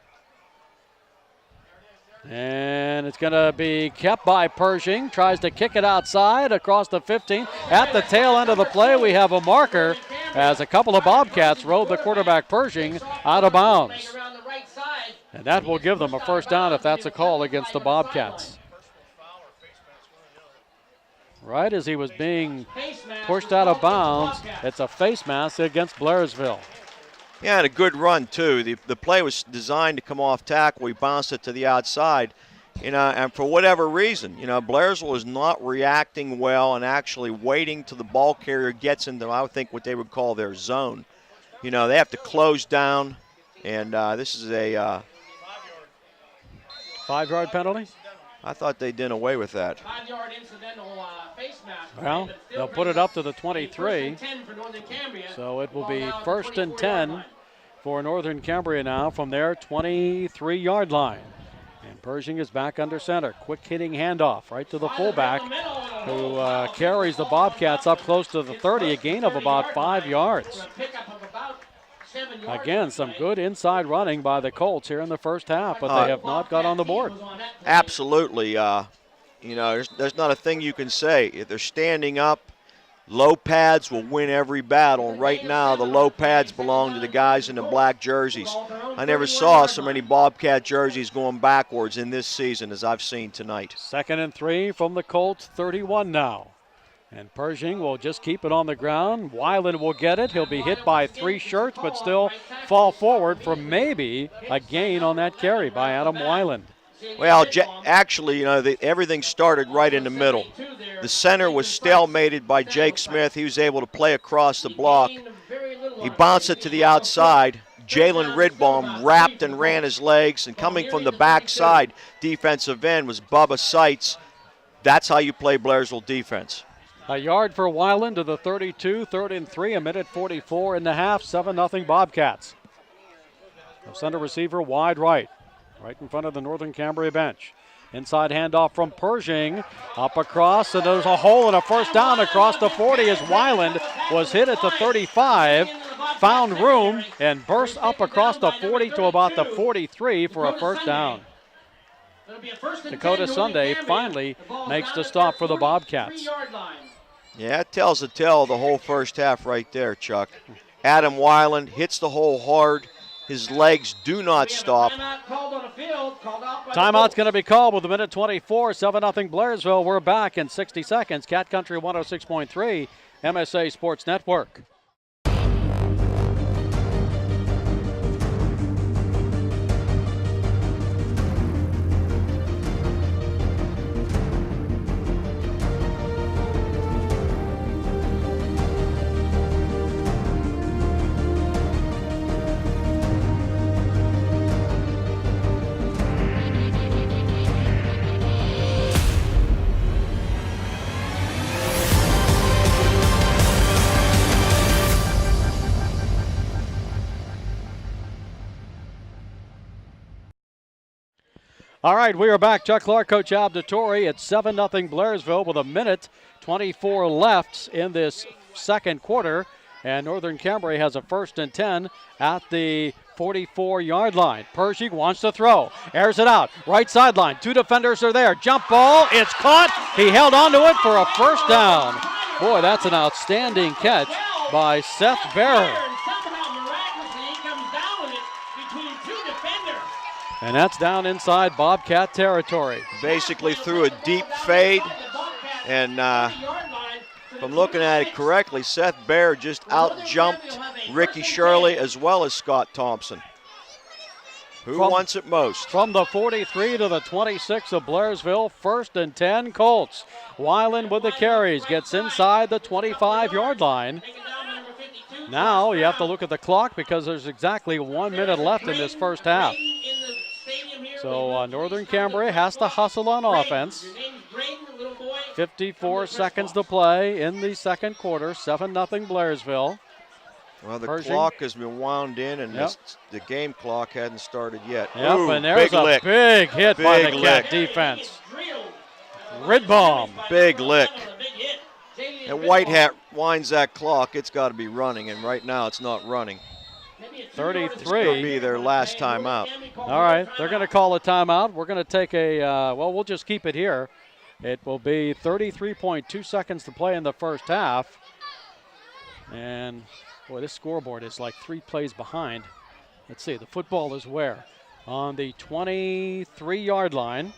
And it's going to be kept by Pershing. Tries to kick it outside across the 15. At the tail end of the play, we have a marker as a couple of Bobcats rode the quarterback Pershing out of bounds. And that will give them a first down if that's a call against the Bobcats. Right as he was being pushed out of bounds, it's a face mask against Blairsville. Yeah, and a good run, too. The play was designed to come off tackle. We bounced it to the outside. You know, and for whatever reason, you know, Blairsville is not reacting well and actually waiting till the ball carrier gets into, I would think, what they would call their zone. You know, they have to close down, and this is a 5-yard penalty? I thought they did away with that. 5-yard incidental face mask. Well, they'll put it up to the 23. So it will be 1st and 10 for Northern Cambria now from their 23-yard line. And Pershing is back under center. Quick hitting handoff right to the fullback, who carries the Bobcats up close to the 30, a gain of about 5 yards. Again, some good inside running by the Colts here in the first half, but they have not got on the board. Absolutely. There's not a thing you can say. If they're standing up, low pads will win every battle. And right now, the low pads belong to the guys in the black jerseys. I never saw so many Bobcat jerseys going backwards in this season as I've seen tonight. 2nd and 3 from the Colts, 31 now. And Pershing will just keep it on the ground. Weiland will get it. He'll be hit by 3 shirts, but still fall forward for maybe a gain on that carry by Adam Weiland. Well, actually, everything started right in the middle. The center was stalemated by Jake Smith. He was able to play across the block. He bounced it to the outside. Jalen Ridbaum wrapped and ran his legs, and coming from the backside defensive end was Bubba Seitz. That's how you play Blairsville defense. A yard for Weiland to the 32, 3rd and 3, a minute 44 and a half, 7-0 Bobcats. The center receiver wide right in front of the Northern Cambria bench. Inside handoff from Pershing, up across, and there's a hole and a first down across the 40 as Weiland was hit at the 35, found room, and burst up across the 40 to about the 43 for a first down. Dakota Sunday finally makes the stop for the Bobcats. Yeah, it tells the tale of the whole first half right there, Chuck. Adam Weiland hits the hole hard. His legs do not stop. Timeout's going to be called with a minute 24, 7-0 Blairsville. We're back in 60 seconds. Cat Country 106.3, MSA Sports Network. All right, we are back. Chuck Clark, Coach Abdatori. It's 7-0 Blairsville with a minute 24 left in this second quarter. And Northern Cambria has a 1st and 10 at the 44-yard line. Pershing wants to throw. Airs it out. Right sideline. 2 defenders are there. Jump ball. It's caught. He held onto it for a first down. Boy, that's an outstanding catch by Seth Bearer. And that's down inside Bobcat territory. Basically threw a deep fade, and if I'm looking at it correctly, Seth Bear just out-jumped Ricky Shirley as well as Scott Thompson. Who wants it most? From the 43 to the 26 of Blairsville, 1st and 10 Colts. Weiland with the carries, gets inside the 25-yard line. Now you have to look at the clock because there's exactly 1 minute left in this first half. So Northern Cambria has to hustle on offense. 54 seconds to play in the second quarter, 7-0 Blairsville. Well, the Pershing. clock has been wound in, and the game clock hadn't started yet. Yep, Ooh, and there's a lick. big hit by the Big Cat lick. defense. Ridbaum. Big lick. And White Hat winds that clock. It's got to be running, and right now it's not running. 33. It's going to be their last timeout. All right, they're going to call a timeout. We're going to take we'll just keep it here. It will be 33.2 seconds to play in the first half. And, boy, this scoreboard is like 3 plays behind. Let's see, the football is where? On the 23-yard line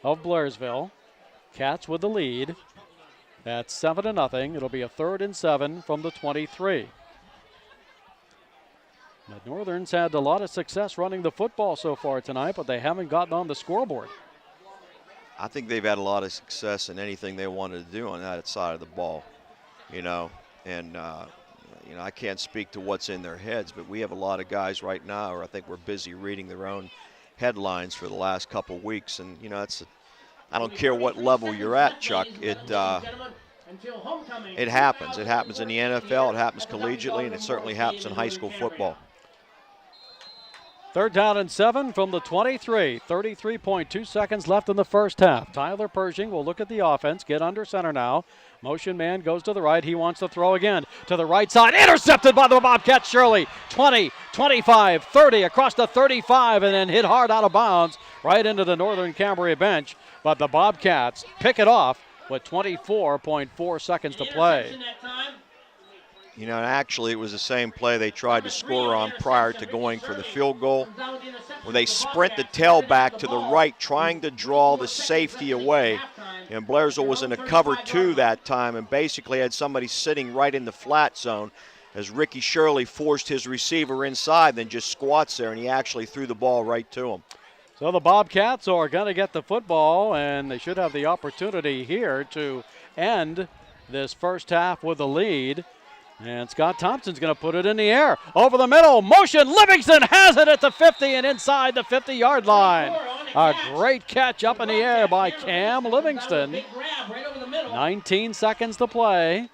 of Blairsville. Cats with the lead. That's 7-0. It'll be a 3rd and 7 from the 23. The Northerns had a lot of success running the football so far tonight, but they haven't gotten on the scoreboard. I think they've had a lot of success in anything they wanted to do on that side of the ball, and I can't speak to what's in their heads, but we have a lot of guys right now, or I think we're busy reading their own headlines for the last couple weeks, and I don't care what level you're at, Chuck. It happens. It happens in the NFL. It happens collegiately, and it certainly happens in high school football. Third down and 7 from the 23. 33.2 seconds left in the first half. Tyler Pershing will look at the offense, get under center now. Motion man goes to the right. He wants to throw again to the right side. Intercepted by the Bobcats, Shirley. 20, 25, 30, across the 35, and then hit hard out of bounds right into the Northern Cambria bench. But the Bobcats pick it off with 24.4 seconds to play. You know, actually it was the same play they tried to score on prior to going for the field goal, where they sprint the tailback to the right, trying to draw the safety away. And Blairsville was in a cover 2 that time and basically had somebody sitting right in the flat zone as Ricky Shirley forced his receiver inside, then just squats there, and he actually threw the ball right to him. So the Bobcats are going to get the football, and they should have the opportunity here to end this first half with a lead. And Scott Thompson's going to put it in the air. Over the middle, motion, Livingston has it at the 50 and inside the 50-yard line. A great catch up in the air by Cam Livingston. 19 seconds to play.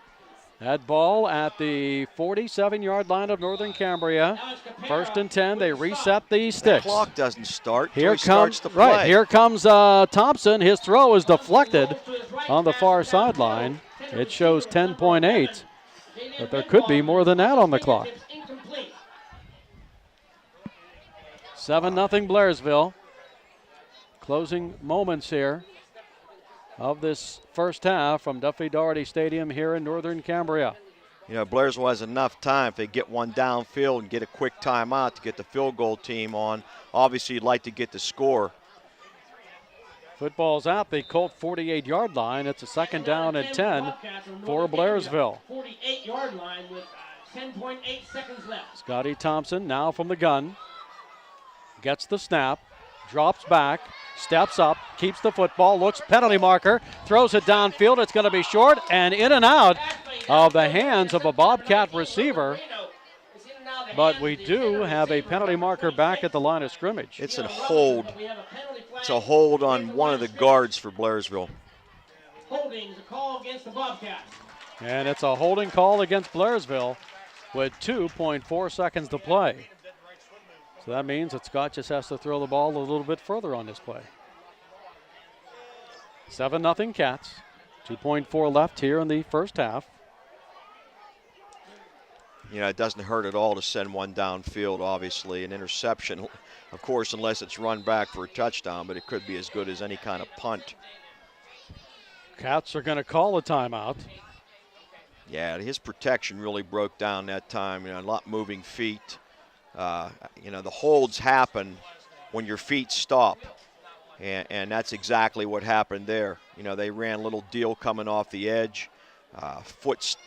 That ball at the 47-yard line of Northern Cambria. First and 10, they reset the sticks. The clock doesn't start. Here starts the play. Right, here comes Thompson. His throw is deflected on the far sideline. It shows 10.8. But there could be more than that on the clock. 7-0 Blairsville. Closing moments here of this first half from Duffy Daugherty Stadium here in Northern Cambria. You know, Blairsville has enough time if they get one downfield and get a quick timeout to get the field goal team on. Obviously, you'd like to get the score. Football's out the Colt 48-yard line. It's a second down and 10 for Blairsville. 48-yard line with 10.8 seconds left. Scotty Thompson now from the gun. Gets the snap, drops back, steps up, keeps the football, looks penalty marker, throws it downfield. It's going to be short and in and out of the hands of a Bobcat receiver. But we do have a penalty marker back at the line of scrimmage. It's a hold. It's a hold on one of the guards for Blairsville. Holding the call against the Bobcats. And it's a holding call against Blairsville with 2.4 seconds to play. So that means that Scott just has to throw the ball a little bit further on this play. 7-0 Cats. 2.4 left here in the first half. You know, it doesn't hurt at all to send one downfield, obviously. An interception, of course, unless it's run back for a touchdown, but it could be as good as any kind of punt. Cats are going to call a timeout. Yeah, his protection really broke down that time. You know, a lot moving feet. You know, the holds happen when your feet stop, and that's exactly what happened there. You know, they ran a little deal coming off the edge.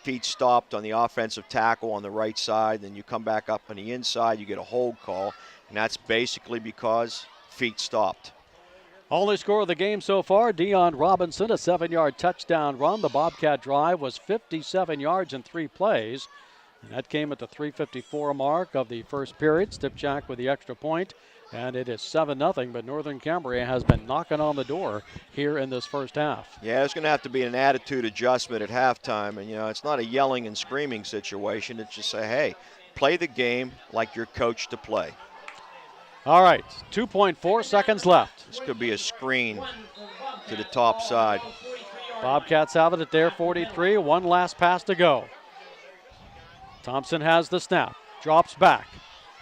Feet stopped on the offensive tackle on the right side. Then you come back up on the inside, you get a hold call, and that's basically because feet stopped. Only score of the game so far, Dion Robinson, a 7-yard touchdown run. The Bobcat drive was 57 yards in 3 plays. And that came at the 3:54 mark of the first period. Stipchak with the extra point, and it is 7-0, but Northern Cambria has been knocking on the door here in this first half. Yeah, there's going to have to be an attitude adjustment at halftime, and, you know, it's not a yelling and screaming situation. It's just say, hey, play the game like you're coached to play. All right, 2.4 seconds left. This could be a screen to the top side. Bobcats have it at their 43. One last pass to go. Thompson has the snap, drops back,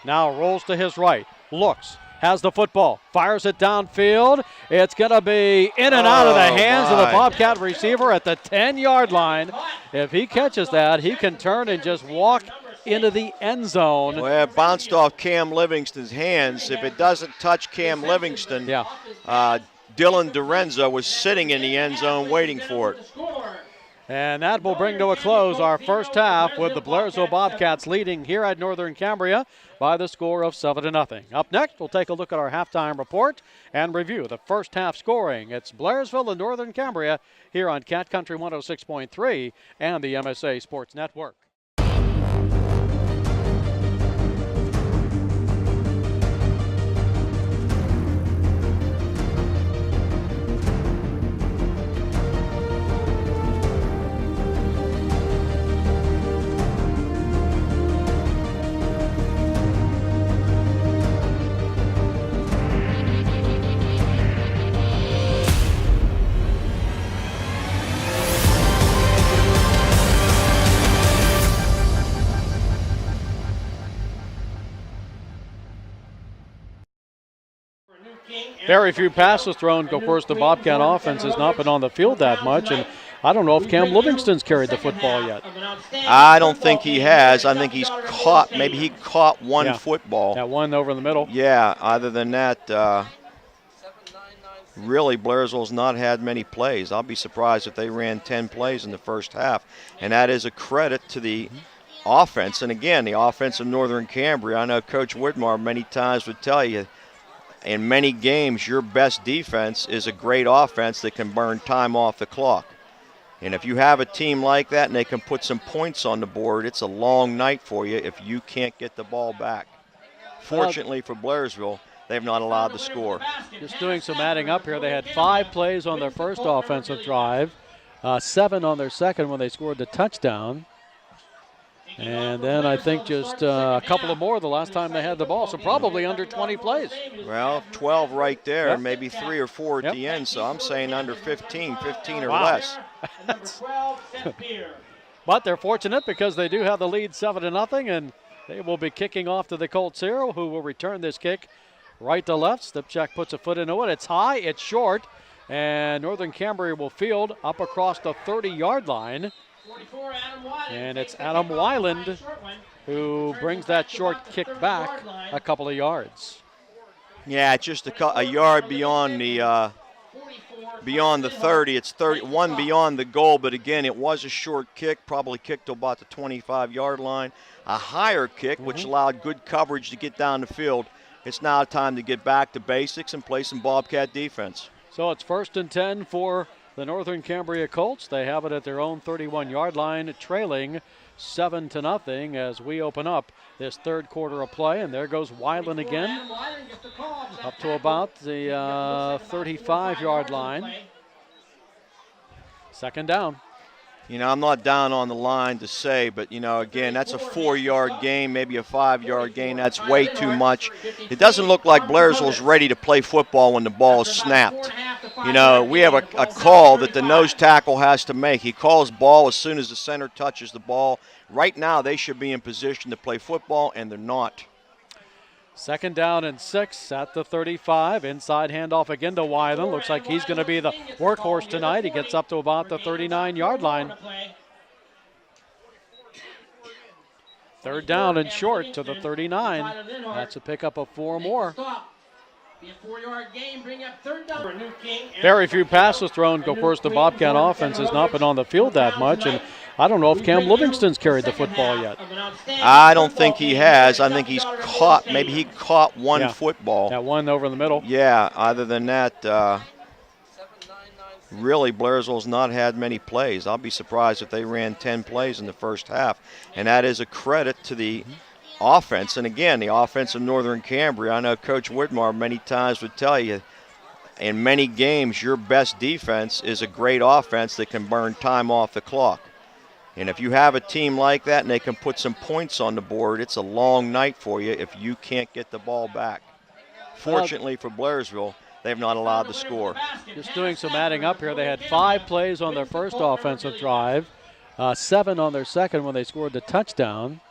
now rolls to his right, looks, has the football, fires it downfield. It's going to be in and out of the hands of the Bobcat receiver at the 10-yard line. If he catches that, he can turn and just walk into the end zone. Well, it bounced off Cam Livingston's hands. If it doesn't touch Cam Livingston, Dylan DeRenza was sitting in the end zone waiting for it. And that will bring to a close our first half with the Blairsville Bobcats leading here at Northern Cambria by the score of 7-0. Up next, we'll take a look at our halftime report and review the first half scoring. It's Blairsville and Northern Cambria here on Cat Country 106.3 and the MSA Sports Network. Very few passes thrown. Of course, the Bobcat offense has not been on the field that much, and I don't know if Cam Livingston's carried the football yet. I don't think he has. I think he's caught, maybe he caught one football. That one over in the middle. Yeah, other than that, really, Blairsville's not had many plays. I'll be surprised if they ran 10 plays in the first half, and that is a credit to the offense. And again, the offense of Northern Cambria, I know Coach Whitmar many times would tell you, in many games, your best defense is a great offense that can burn time off the clock. And if you have a team like that and they can put some points on the board, it's a long night for you if you can't get the ball back. Fortunately for Blairsville, they've not allowed to score. Just doing some adding up here. They had 5 plays on their first offensive drive, 7 on their second when they scored the touchdown. And then I think just a couple of more the last time they had the ball, so probably under 20 plays. Well, 12 right there, and maybe 3 or 4 at the end, so I'm saying under 15 or less. But they're fortunate because they do have the lead 7-0, and they will be kicking off to the Colts here, who will return this kick right to left. Stipchak puts a foot into it. It's high, it's short, and Northern Cambria will field up across the 30-yard line. And it's Adam Weiland who brings that short kick back a couple of yards. Yeah, it's just a yard beyond the 30. It's 31 beyond the goal, but again, it was a short kick, probably kicked to about the 25-yard line. A higher kick, which allowed good coverage to get down the field. It's now time to get back to basics and play some Bobcat defense. So it's 1st and 10 for the Northern Cambria Colts. They have it at their own 31-yard line, trailing 7-0 as we open up this third quarter of play. And there goes Weiland again, up to about the 35-yard line. 2nd down. You know, I'm not down on the line to say, but, you know, again, that's a 4-yard gain, maybe a 5-yard gain. That's way too much. It doesn't look like Blairsville's ready to play football when the ball is snapped. You know, we have a call that the nose tackle has to make. He calls ball as soon as the center touches the ball. Right now, they should be in position to play football, and they're not. 2nd down and 6 at the 35. Inside handoff again to Weiland. Looks like he's going to be the workhorse tonight. He gets up to about the 39-yard line. 3rd down and short to the 39. That's a pickup of 4 more. Very few passes thrown. Of course, the Bobcat offense has not been on the field that much, and I don't know if Cam Livingston's carried the football yet. I don't think he has. I think he's caught, maybe he caught one football. That one over in the middle. Yeah, other than that, really, Blairsville's not had many plays. I'll be surprised if they ran 10 plays in the first half, and that is a credit to the offense. And again, the offense of Northern Cambria, I know Coach Whitmar many times would tell you, in many games, your best defense is a great offense that can burn time off the clock. And if you have a team like that and they can put some points on the board, it's a long night for you if you can't get the ball back. Fortunately for Blairsville, they've not allowed to score. Just doing some adding up here. They had 5 plays on their first offensive drive, 7 on their second when they scored the touchdown.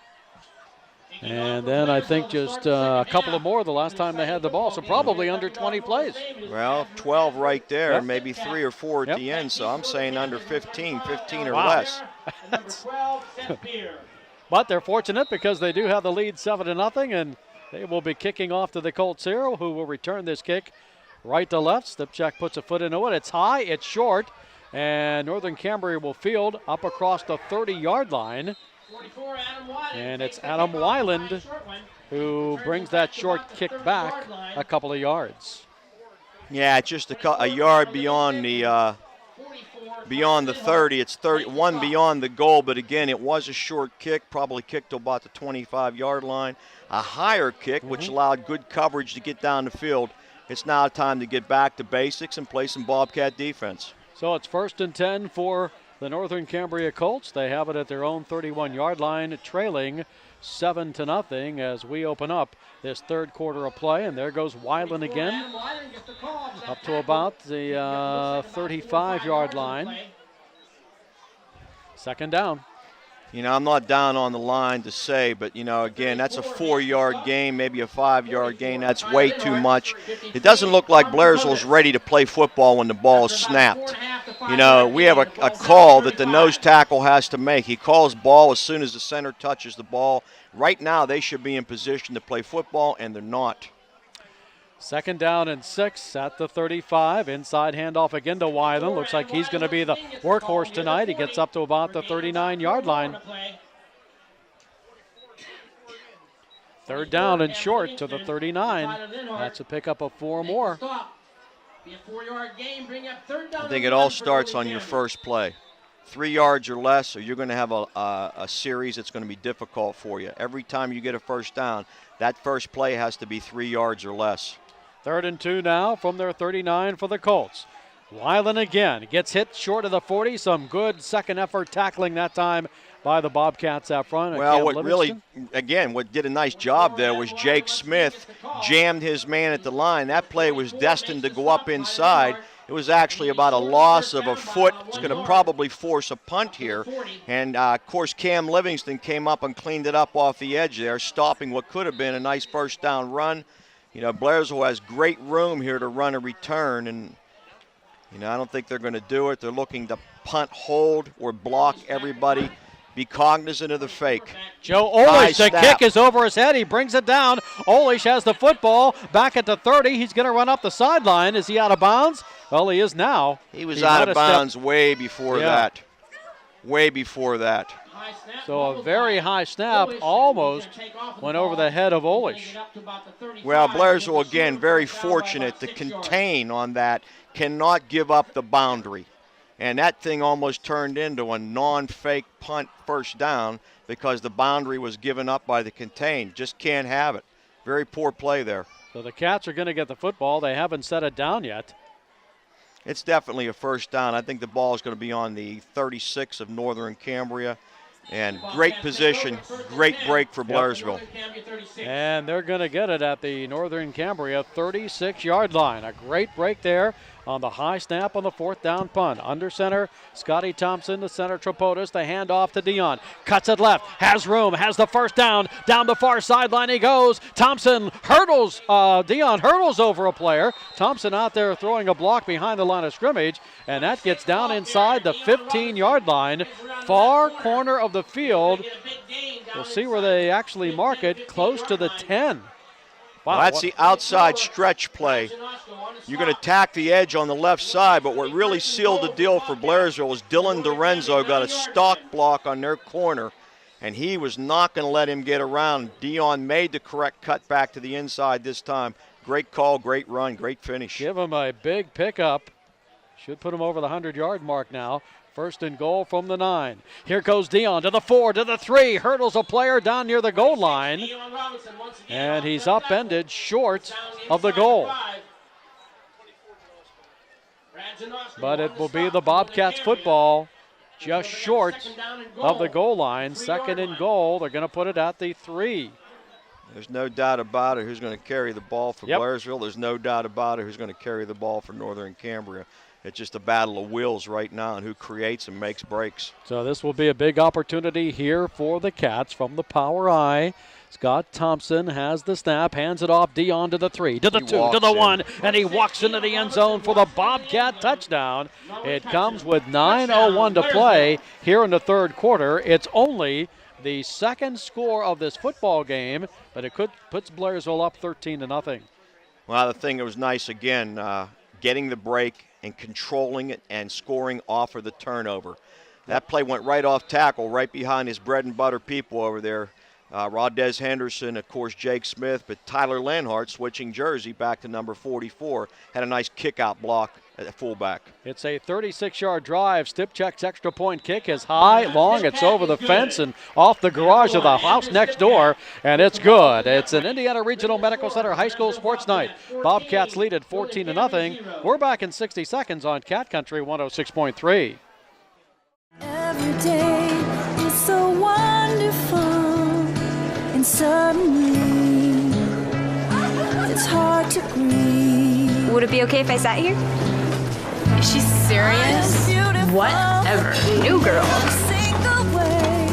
And then I think just a couple of more the last time they had the ball, so probably under 20 plays. Well, 12 right there, and maybe 3 or 4 at the end, so I'm saying under 15 or less. But they're fortunate because they do have the lead 7-0, and they will be kicking off to the Colts here, who will return this kick right to left. Stipchak puts a foot into it. It's high, it's short, and Northern Cambria will field up across the 30-yard line. And it's Adam Weiland who brings that short kick back a couple of yards. Yeah, it's just a yard beyond the 30. It's 31 beyond the goal, but again, it was a short kick, probably kicked to about the 25-yard line. A higher kick, which allowed good coverage to get down the field. It's now time to get back to basics and play some Bobcat defense. So it's 1st and 10 for the Northern Cambria Colts. They have it at their own 31-yard line, trailing 7-0 as we open up this third quarter of play. And there goes Weiland again, up to about the 35-yard line. 2nd down. You know, I'm not down on the line to say, but, you know, again, that's a 4-yard gain, maybe a 5-yard gain. That's way too much. It doesn't look like Blairsville's ready to play football when the ball is snapped. You know, we have a call that the nose tackle has to make. He calls ball as soon as the center touches the ball. Right now, they should be in position to play football, and they're not. 2nd down and 6 at the 35. Inside handoff again to Weiland. Looks like he's going to be the workhorse tonight. He gets up to about the 39-yard line. 3rd down and short to the 39. That's a pickup of 4 more. I think it all starts on your first play. 3 yards or less, or you're going to have a series that's going to be difficult for you. Every time you get a first down, that first play has to be 3 yards or less. 3rd and 2 now from their 39 for the Colts. Weiland again gets hit short of the 40. Some good second effort tackling that time by the Bobcats out front. Well, what did a nice job there was Jake Smith jammed his man at the line. That play was destined to go up inside. It was actually about a loss of a foot. It's going to probably force a punt here. And, of course, Cam Livingston came up and cleaned it up off the edge there, stopping what could have been a nice first down run. You know, Blairsville has great room here to run a return, and, you know, I don't think they're going to do it. They're looking to punt, hold, or block everybody. Be cognizant of the fake. Joe Olish, the kick is over his head. He brings it down. Olish has the football back at the 30. He's going to run up the sideline. Is he out of bounds? Well, he is now. He was out of bounds way before that. Way before that. So a very high snap almost went over the head of Olish. Well, Blairsville, again, very fortunate to contain on that, cannot give up the boundary. And that thing almost turned into a non-fake punt first down because the boundary was given up by the contain. Just can't have it. Very poor play there. So the Cats are going to get the football. They haven't set it down yet. It's definitely a first down. I think the ball is going to be on the 36 of Northern Cambria. And great position, great break for Blairsville. And they're going to get it at the Northern Cambria 36-yard line. A great break there on the high snap on the 4th down punt. Under center, Scotty Thompson, the center Tripodis, the handoff to Dion. Cuts it left, has room, has the first down. Down the far sideline he goes. Thompson hurdles, Dion hurdles over a player. Thompson out there throwing a block behind the line of scrimmage, and that gets down inside the 15-yard line. Far corner of the field. We'll see where they actually mark it, close to the 10. Wow, well, that's the outside stretch play. You're going to tack the edge on the left side, but what really sealed the deal for Blairsville was Dylan DiRenzo got a stock block on their corner, and he was not going to let him get around. Dion made the correct cut back to the inside this time. Great call, great run, great finish. Give him a big pickup. Should put him over the 100-yard mark now. 1st and goal from the 9. Here goes Dion to the 4, to the 3. Hurdles a player down near the goal line. And he's upended short of the goal. But it will be the Bobcats football just short of the goal line. 2nd and goal. They're going to put it at the 3. There's no doubt about it who's going to carry the ball for Blairsville. There's no doubt about it who's going to carry the ball for Northern Cambria. It's just a battle of wills right now and who creates and makes breaks. So this will be a big opportunity here for the Cats from the power I. Scott Thompson has the snap, hands it off. Dion to the 3, to the 2, to the 1, and he walks into the end zone for the Bobcat touchdown. It comes with 9:01 to play here in the 3rd quarter. It's only the 2nd score of this football game, but it puts Blairsville up 13-0. Well, the thing that was nice again, getting the break and controlling it and scoring off of the turnover. That play went right off tackle, right behind his bread and butter people over there. Rodez Henderson, of course, Jake Smith, but Tyler Lenhart switching jersey back to number 44. Had a nice kick-out block at fullback. It's a 36-yard drive. Stipchek's extra point kick is high, long. It's over the fence and off the garage of the house next door, and it's good. It's an Indiana Regional Medical Center High School Sports Night. Bobcats lead at 14-0. We're back in 60 seconds on Cat Country 106.3. Every day is so wonderful, and suddenly it's hard to breathe. Would it be okay if I sat here? Is she serious? Whatever. New girl. Single way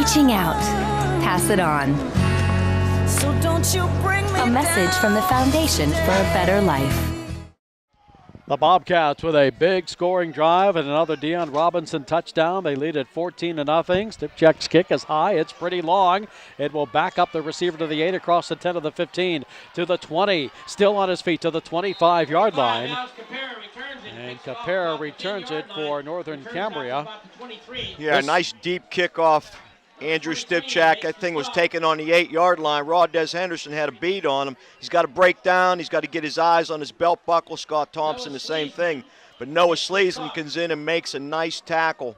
Reaching out. Pass it on. So don't you bring me A message from the Foundation for a Better Life. The Bobcats with a big scoring drive and another Deion Robinson touchdown. They lead at 14-0. Stipchak's kick is high. It's pretty long. It will back up the receiver to the 8, across the 10 to the 15 to the 20. Still on his feet to the 25-yard line. And Capera returns it for Northern Cambria. Yeah, nice deep kickoff. Andrew Stipchak, that thing was taken on the 8-yard line. Rondez Henderson had a beat on him. He's got to break down. He's got to get his eyes on his belt buckle. Scott Thompson, the same thing. But Noah Sleason comes in and makes a nice tackle.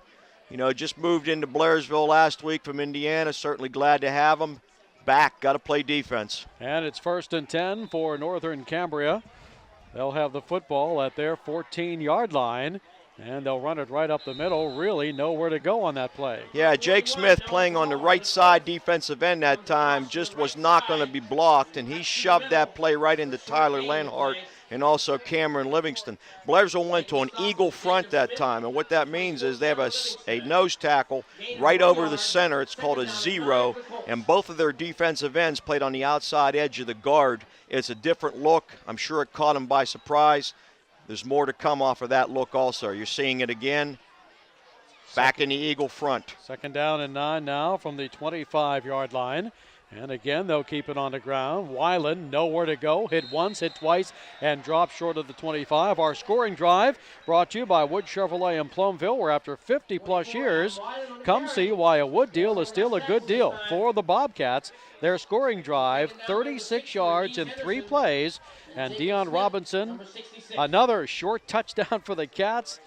You know, just moved into Blairsville last week from Indiana. Certainly glad to have him back. Got to play defense. And it's 1st and 10 for Northern Cambria. They'll have the football at their 14-yard line. And they'll run it right up the middle. Really nowhere to go on that play. Yeah, Jake Smith playing on the right side defensive end that time just was not going to be blocked, and he shoved that play right into Tyler Lenhart and also Cameron Livingston. Blairsville went to an eagle front that time, and what that means is they have a nose tackle right over the center. It's called a zero, and both of their defensive ends played on the outside edge of the guard. It's a different look. I'm sure it caught them by surprise. There's more to come off of that look also. You're seeing it again. Back in the eagle front. 2nd down and 9 now from the 25-yard line. And again, they'll keep it on the ground. Weiland, nowhere to go. Hit once, hit twice, and dropped short of the 25. Our scoring drive brought to you by Wood Chevrolet in Plumville, where after 50-plus years, come see why a Wood deal is still a good deal. For the Bobcats, their scoring drive, 36 yards in 3 plays. And Deion Robinson, another short touchdown for the Cats.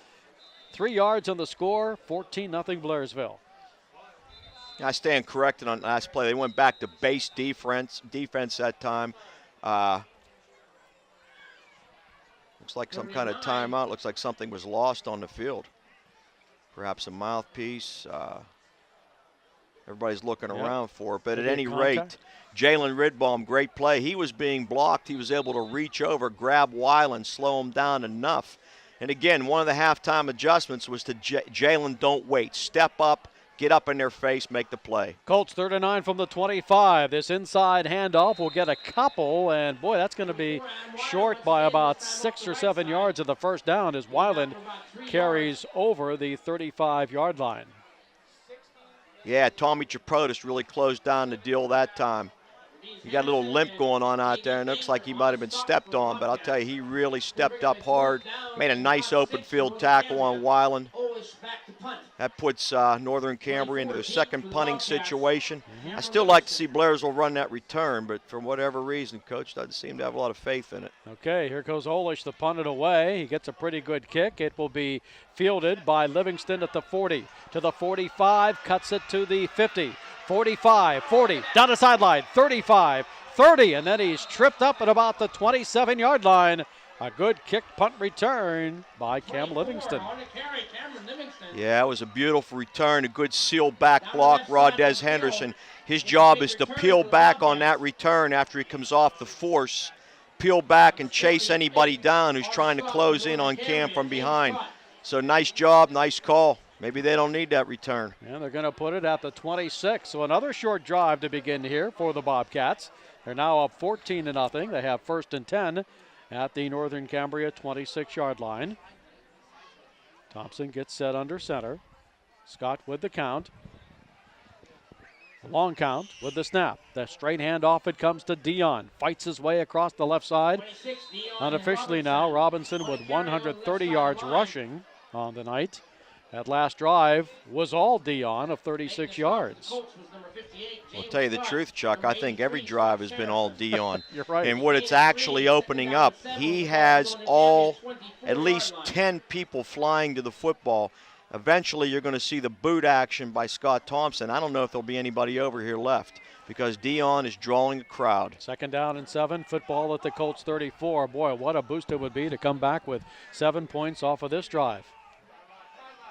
3 yards on the score, 14-0 Blairsville. I stand corrected on last play. They went back to base defense that time. Looks like some kind of timeout. Looks like something was lost on the field. Perhaps a mouthpiece. Everybody's looking around for it. But at any rate, Jalen Ridbaum, great play. He was being blocked. He was able to reach over, grab Weiland, slow him down enough. And again, one of the halftime adjustments was to Jalen, don't wait. Step up. Get up in their face, make the play. Colts 3rd and 9 from the 25. This inside handoff will get a couple, and boy, that's going to be short by about 6 or 7 yards of the first down as Weiland carries over the 35-yard line. Yeah, Tommy Chaprotis really closed down the deal that time. He got a little limp going on out there, and looks like he might have been stepped on, but I'll tell you, he really stepped up hard, made a nice open field tackle on Weiland. That puts Northern Cambria into their second punting situation. I still like to see Blairsville run that return, but for whatever reason, Coach doesn't seem to have a lot of faith in it. Okay, here goes Olish to punt it away. He gets a pretty good kick. It will be fielded by Livingston at the 40 to the 45, cuts it to the 50. 45, 40, down the sideline, 35, 30, and then he's tripped up at about the 27-yard line. A good kick punt return by Cam Livingston. Yeah, it was a beautiful return, a good seal back block. Rondez Henderson, his job is to peel back on that return after he comes off the force, peel back and chase anybody down who's trying to close in on Cam from behind. So nice job, nice call. Maybe they don't need that return. And they're going to put it at the 26. So another short drive to begin here for the Bobcats. They're now up 14-0. They have 1st and 10 at the Northern Cambria 26-yard line. Thompson gets set under center. Scott with the count. Long count with the snap. The straight handoff, it comes to Deion. Fights his way across the left side. Unofficially now, Robinson with 130 yards rushing on the night. That last drive was all Deion of 36 yards. I'll tell you the truth, Chuck. I think every drive has been all Deion. You're right. And what it's actually opening up, he has at least 10 people flying to the football. Eventually, you're going to see the boot action by Scott Thompson. I don't know if there'll be anybody over here left because Deion is drawing the crowd. 2nd down and 7. Football at the Colts 34. Boy, what a boost it would be to come back with 7 points off of this drive.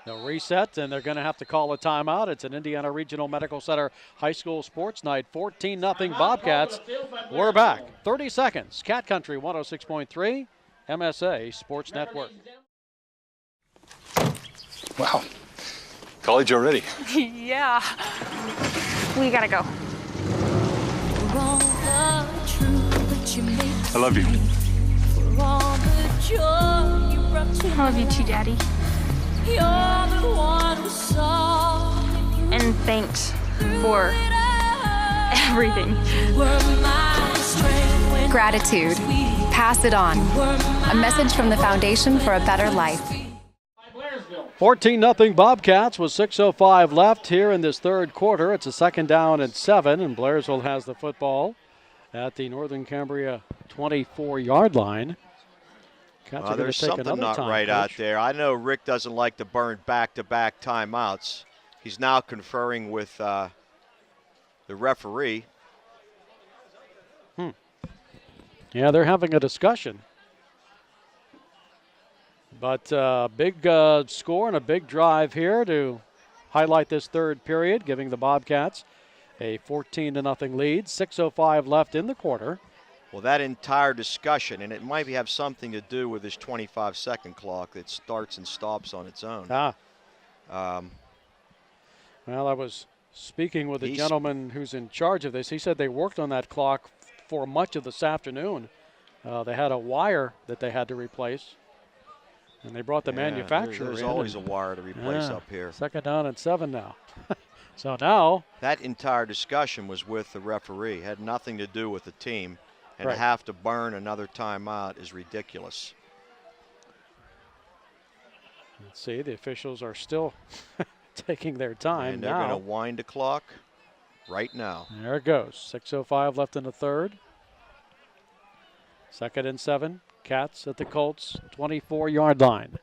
They'll reset, and they're going to have to call a timeout. It's an Indiana Regional Medical Center High School Sports Night. 14-0 Bobcats. We're back. 30 seconds. Cat Country 106.3, MSA Sports Network. Wow. College already. Yeah. We gotta go. I love you. I love you too, Daddy. And thanks for everything. Gratitude. Pass it on. A message from the Foundation for a Better Life. 14-0 Bobcats with 6:05 left here in this third quarter. It's a 2nd down and 7, and Blairsville has the football at the Northern Cambria 24-yard line. Cats are there's take something not time, right Coach. out there. I know Rick doesn't like to burn back-to-back timeouts. He's now conferring with the referee. Yeah, they're having a discussion. But big score and a big drive here to highlight this third period, giving the Bobcats a 14-0 lead. 6:05 left in the quarter. Well, that entire discussion, and it might have something to do with this 25-second clock that starts and stops on its own. Well, I was speaking with a gentleman who's in charge of this. He said they worked on that clock for much of this afternoon. They had a wire that they had to replace. And they brought the manufacturer There's in. always a wire to replace up here. 2nd down and 7 now. So now. That entire discussion was with the referee. It had nothing to do with the team. And Right. to have to burn another timeout is ridiculous. Let's see, the officials are still taking their time And they're now. going to wind the clock right now. There it goes. 6:05 left in the third. 2nd and 7. Cats at the Colts 24-yard line.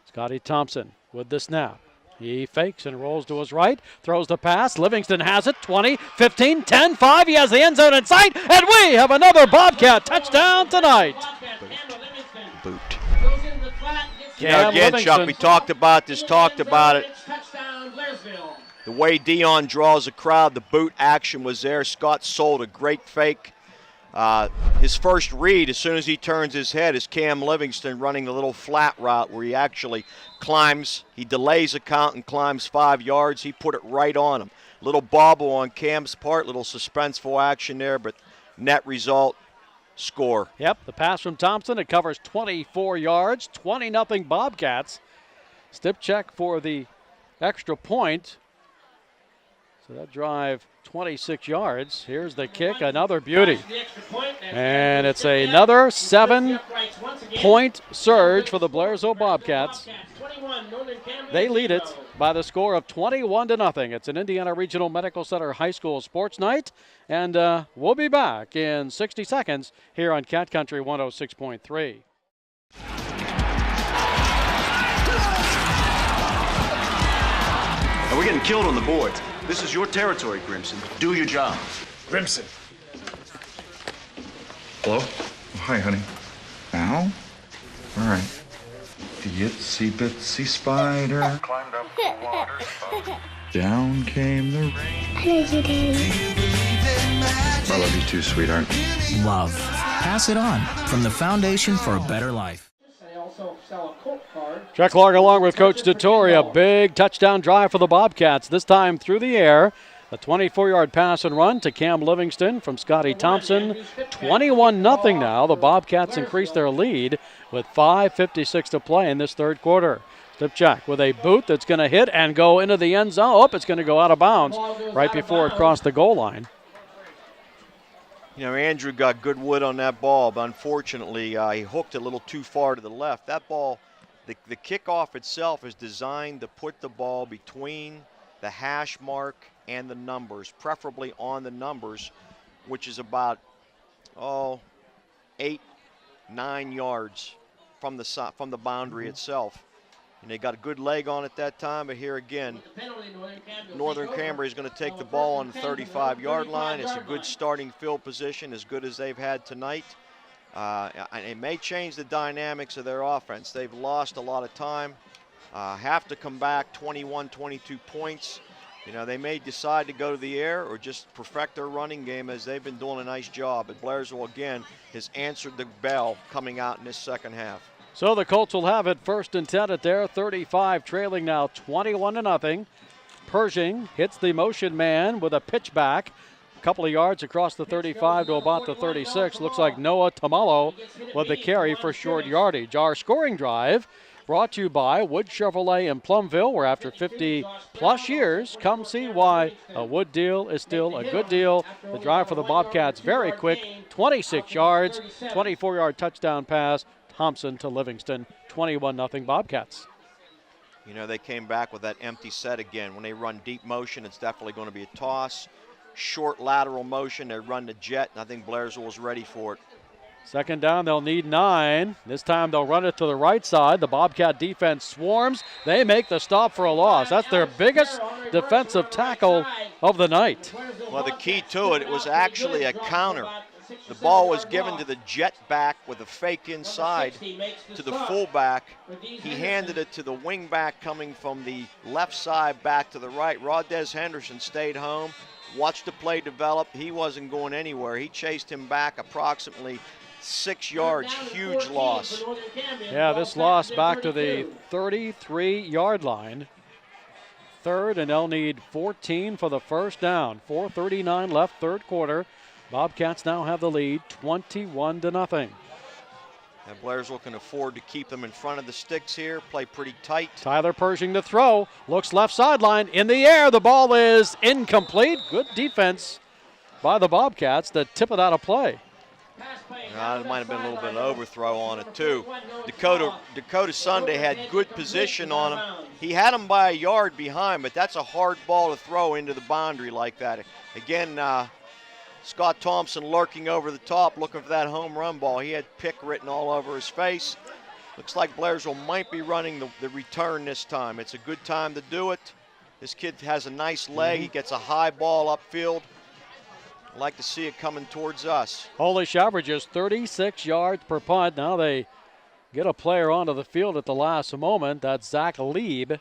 Scotty Thompson with the snap. He fakes and rolls to his right, throws the pass. Livingston has it. 20, 15, 10, 5. He has the end zone in sight, and we have another Bobcat touchdown tonight. Boot. Cam again, Livingston. Chuck, we talked about this, it. The way Dion draws a crowd, the boot action was there. Scott sold a great fake. His first read, as soon as he turns his head, is Cam Livingston running the little flat route where he actually climbs. He delays a count and climbs 5 yards. He put it right on him. Little bobble on Cam's part, little suspenseful action there, but net result, score. Yep, the pass from Thompson. It covers 24 yards. 20-0 Bobcats. Stipchek for the extra point. So that drive, 26 yards. Here's the kick, another beauty. And it's another 7-point surge for the Blairsville Bobcats. They lead it by the score of 21-0. It's an Indiana Regional Medical Center High School sports night. And we'll be back in 60 seconds here on Cat Country 106.3. And we're getting killed on the boards. This is your territory, Grimson. Do your job. Grimson. Hello? Oh, hi, honey. Now? All right. The itsy bitsy spider climbed up the water spout. Down came the rain. I love you, Daddy. I love you too, sweetheart. Love. Pass it on from the Foundation for a Better Life. Chuck Clark along with Coach Dettori. A big touchdown drive for the Bobcats, this time through the air. A 24-yard pass and run to Cam Livingston from Scotty Thompson. 21-0 now. The Bobcats increase their lead with 5:56 to play in this third quarter. Stipchak with a boot that's going to hit and go into the end zone. Oh, it's going to go out of bounds right before it crossed the goal line. You know, Andrew got good wood on that ball, but unfortunately he hooked a little too far to the left. That ball, the kickoff itself is designed to put the ball between the hash mark and the numbers, preferably on the numbers, which is about 8-9 yards from the boundary itself. And they got a good leg on it that time, but here again, Northern Cambria is going to take the ball on the 35-yard line. It's a good starting field position, as good as they've had tonight. It may change the dynamics of their offense. They've lost a lot of time, have to come back 21, 22 points. You know, they may decide to go to the air or just perfect their running game, as they've been doing a nice job. But Blairsville, again, has answered the bell coming out in this second half. So the Colts will have it 1st and 10 at their 35, trailing now 21-0. Pershing hits the motion man with a pitch back. A couple of yards across the 35 to about the 36. Looks like Noah Tamalo with the carry for short yardage. Our scoring drive brought to you by Wood Chevrolet in Plumville, where after 50-plus years, come see why a Wood deal is still a good deal. The drive for the Bobcats very quick, 26 yards, 24-yard touchdown pass. Thompson to Livingston, 21-0 Bobcats. You know, they came back with that empty set again. When they run deep motion, it's definitely going to be a toss. Short lateral motion, they run the jet, and I think Blairsville is ready for it. 2nd down, they'll need 9. This time they'll run it to the right side. The Bobcat defense swarms. They make the stop for a loss. That's their biggest defensive tackle of the night. Well, the key to it was actually a counter. The ball was given to the jet back with a fake inside to the fullback. He handed it to the wing back coming from the left side back to the right. Rodez Henderson stayed home, watched the play develop. He wasn't going anywhere. He chased him back approximately 6 yards. Huge loss. Yeah, this loss back to the 33-yard line. 3rd, and they'll need 14 for the 1st down. 4:39 left, 3rd quarter. Bobcats now have the lead, 21-0. And Blairsville can afford to keep them in front of the sticks here, play pretty tight. Tyler Pershing to throw, looks left sideline, in the air, the ball is incomplete. Good defense by the Bobcats to tip it out of play. It might have been a little bit of overthrow on it too. Dakota Sunday had good position on him. He had him by a yard behind, but that's a hard ball to throw into the boundary like that. Again, Scott Thompson lurking over the top, looking for that home run ball. He had pick written all over his face. Looks like Blairsville might be running the return this time. It's a good time to do it. This kid has a nice leg. He gets a high ball upfield. I'd like to see it coming towards us. Polish averages 36 yards per punt. Now they get a player onto the field at the last moment. That's Zach Lieb.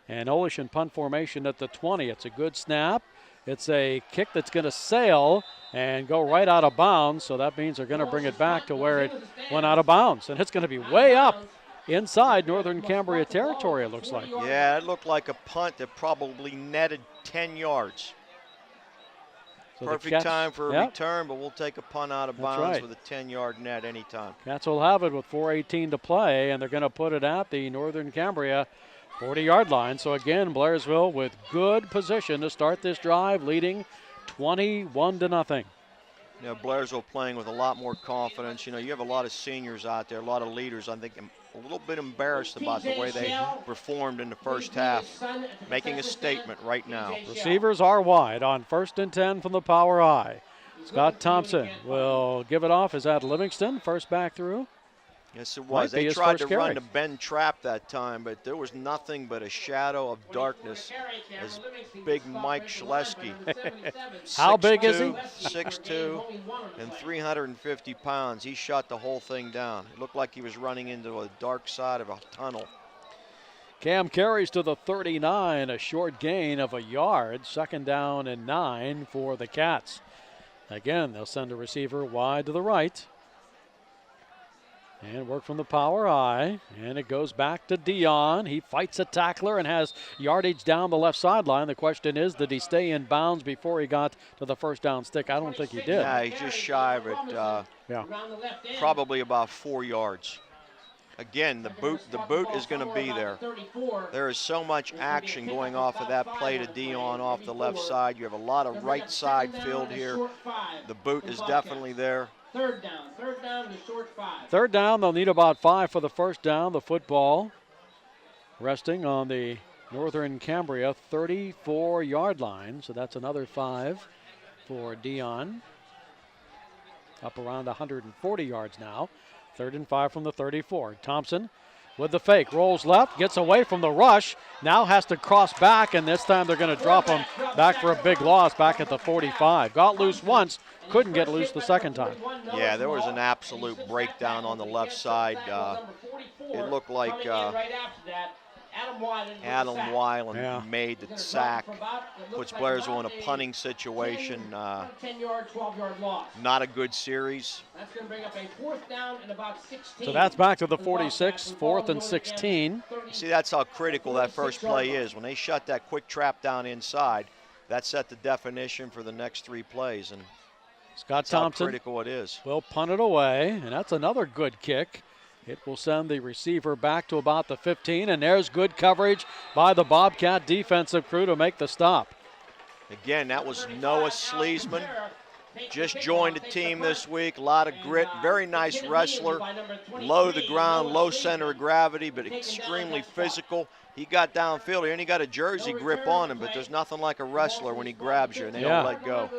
And Olish in punt formation at the 20. It's a good snap. It's a kick that's going to sail and go right out of bounds, so that means they're going to bring it back to where it went out of bounds. And it's going to be way up inside Northern Cambria territory, it looks like. Yeah, it looked like a punt that probably netted 10 yards. So perfect time for a return, but we'll take a punt out of bounds with a 10-yard net anytime. Cats will have it with 4:18 to play, and they're going to put it at the Northern Cambria 40-yard line. So again, Blairsville with good position to start this drive, leading 21-0. You know, Blairsville playing with a lot more confidence. You know, you have a lot of seniors out there, a lot of leaders. I think a little bit embarrassed about the way they performed in the first half, making a statement right now. Receivers are wide on 1st and 10 from the power I. Scott Thompson will give it off. Is that Livingston? First back through. Yes, it was. They tried to run the bend trap that time, but there was nothing but a shadow of darkness as big Mike Schleski. How big is he? 6'2", and 350 pounds. He shut the whole thing down. It looked like he was running into a dark side of a tunnel. Cam carries to the 39, a short gain of a yard. 2nd down and 9 for the Cats. Again, they'll send a receiver wide to the right. And work from the power I, and it goes back to Dion. He fights a tackler and has yardage down the left sideline. The question is, did he stay in bounds before he got to the 1st down stick? I don't think he did. Yeah, he's just shy of it, probably about 4 yards. Again, the boot is going to be there. There is so much action going off of that play to Dion off the left side. You have a lot of right side field here. The boot is definitely there. 3rd down to short 5. 3rd down, they'll need about 5 for the 1st down. The football resting on the Northern Cambria 34-yard line. So that's another 5 for Dion. Up around 140 yards now. 3rd and 5 from the 34. Thompson with the fake, rolls left, gets away from the rush, now has to cross back, and this time they're going to drop him back for a big loss back at the 45. Got loose once, couldn't get loose the 2nd time. Yeah, there was an absolute breakdown on the left side. It looked like Adam Weiland made the sack, puts Blairsville in a punting situation. 10-yard, 12-yard loss. Not a good series. That's going to bring up a 4th down and about 16. So that's back to the 46, 4th and 16. See, that's how critical that first play is. When they shut that quick trap down inside, that set the definition for the next 3 plays. And Scott Thompson how critical it is. Will punt it away, and that's another good kick. It will send the receiver back to about the 15, and there's good coverage by the Bobcat defensive crew to make the stop. Again, that was Noah Sleesman. Just joined the team this week. A lot of grit. Very nice wrestler. Low to the ground, low center of gravity, but extremely physical. He got downfield. He only got a jersey grip on him, but there's nothing like a wrestler when he grabs you and they don't let go.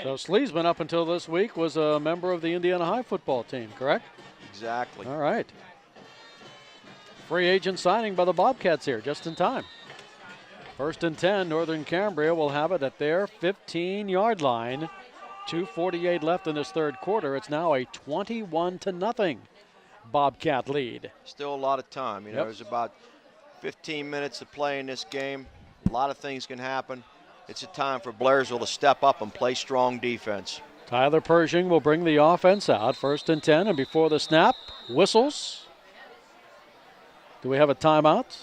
So Sleesman, up until this week, was a member of the Indiana High football team, correct? Exactly. All right. Free agent signing by the Bobcats here, just in time. 1st and 10, Northern Cambria will have it at their 15-yard line. 2:48 left in this third quarter. It's now a 21-0 Bobcat lead. Still a lot of time. You know, there's about 15 minutes to play in this game. A lot of things can happen. It's a time for Blairsville to step up and play strong defense. Tyler Pershing will bring the offense out. 1st and 10, and before the snap, whistles. Do we have a timeout?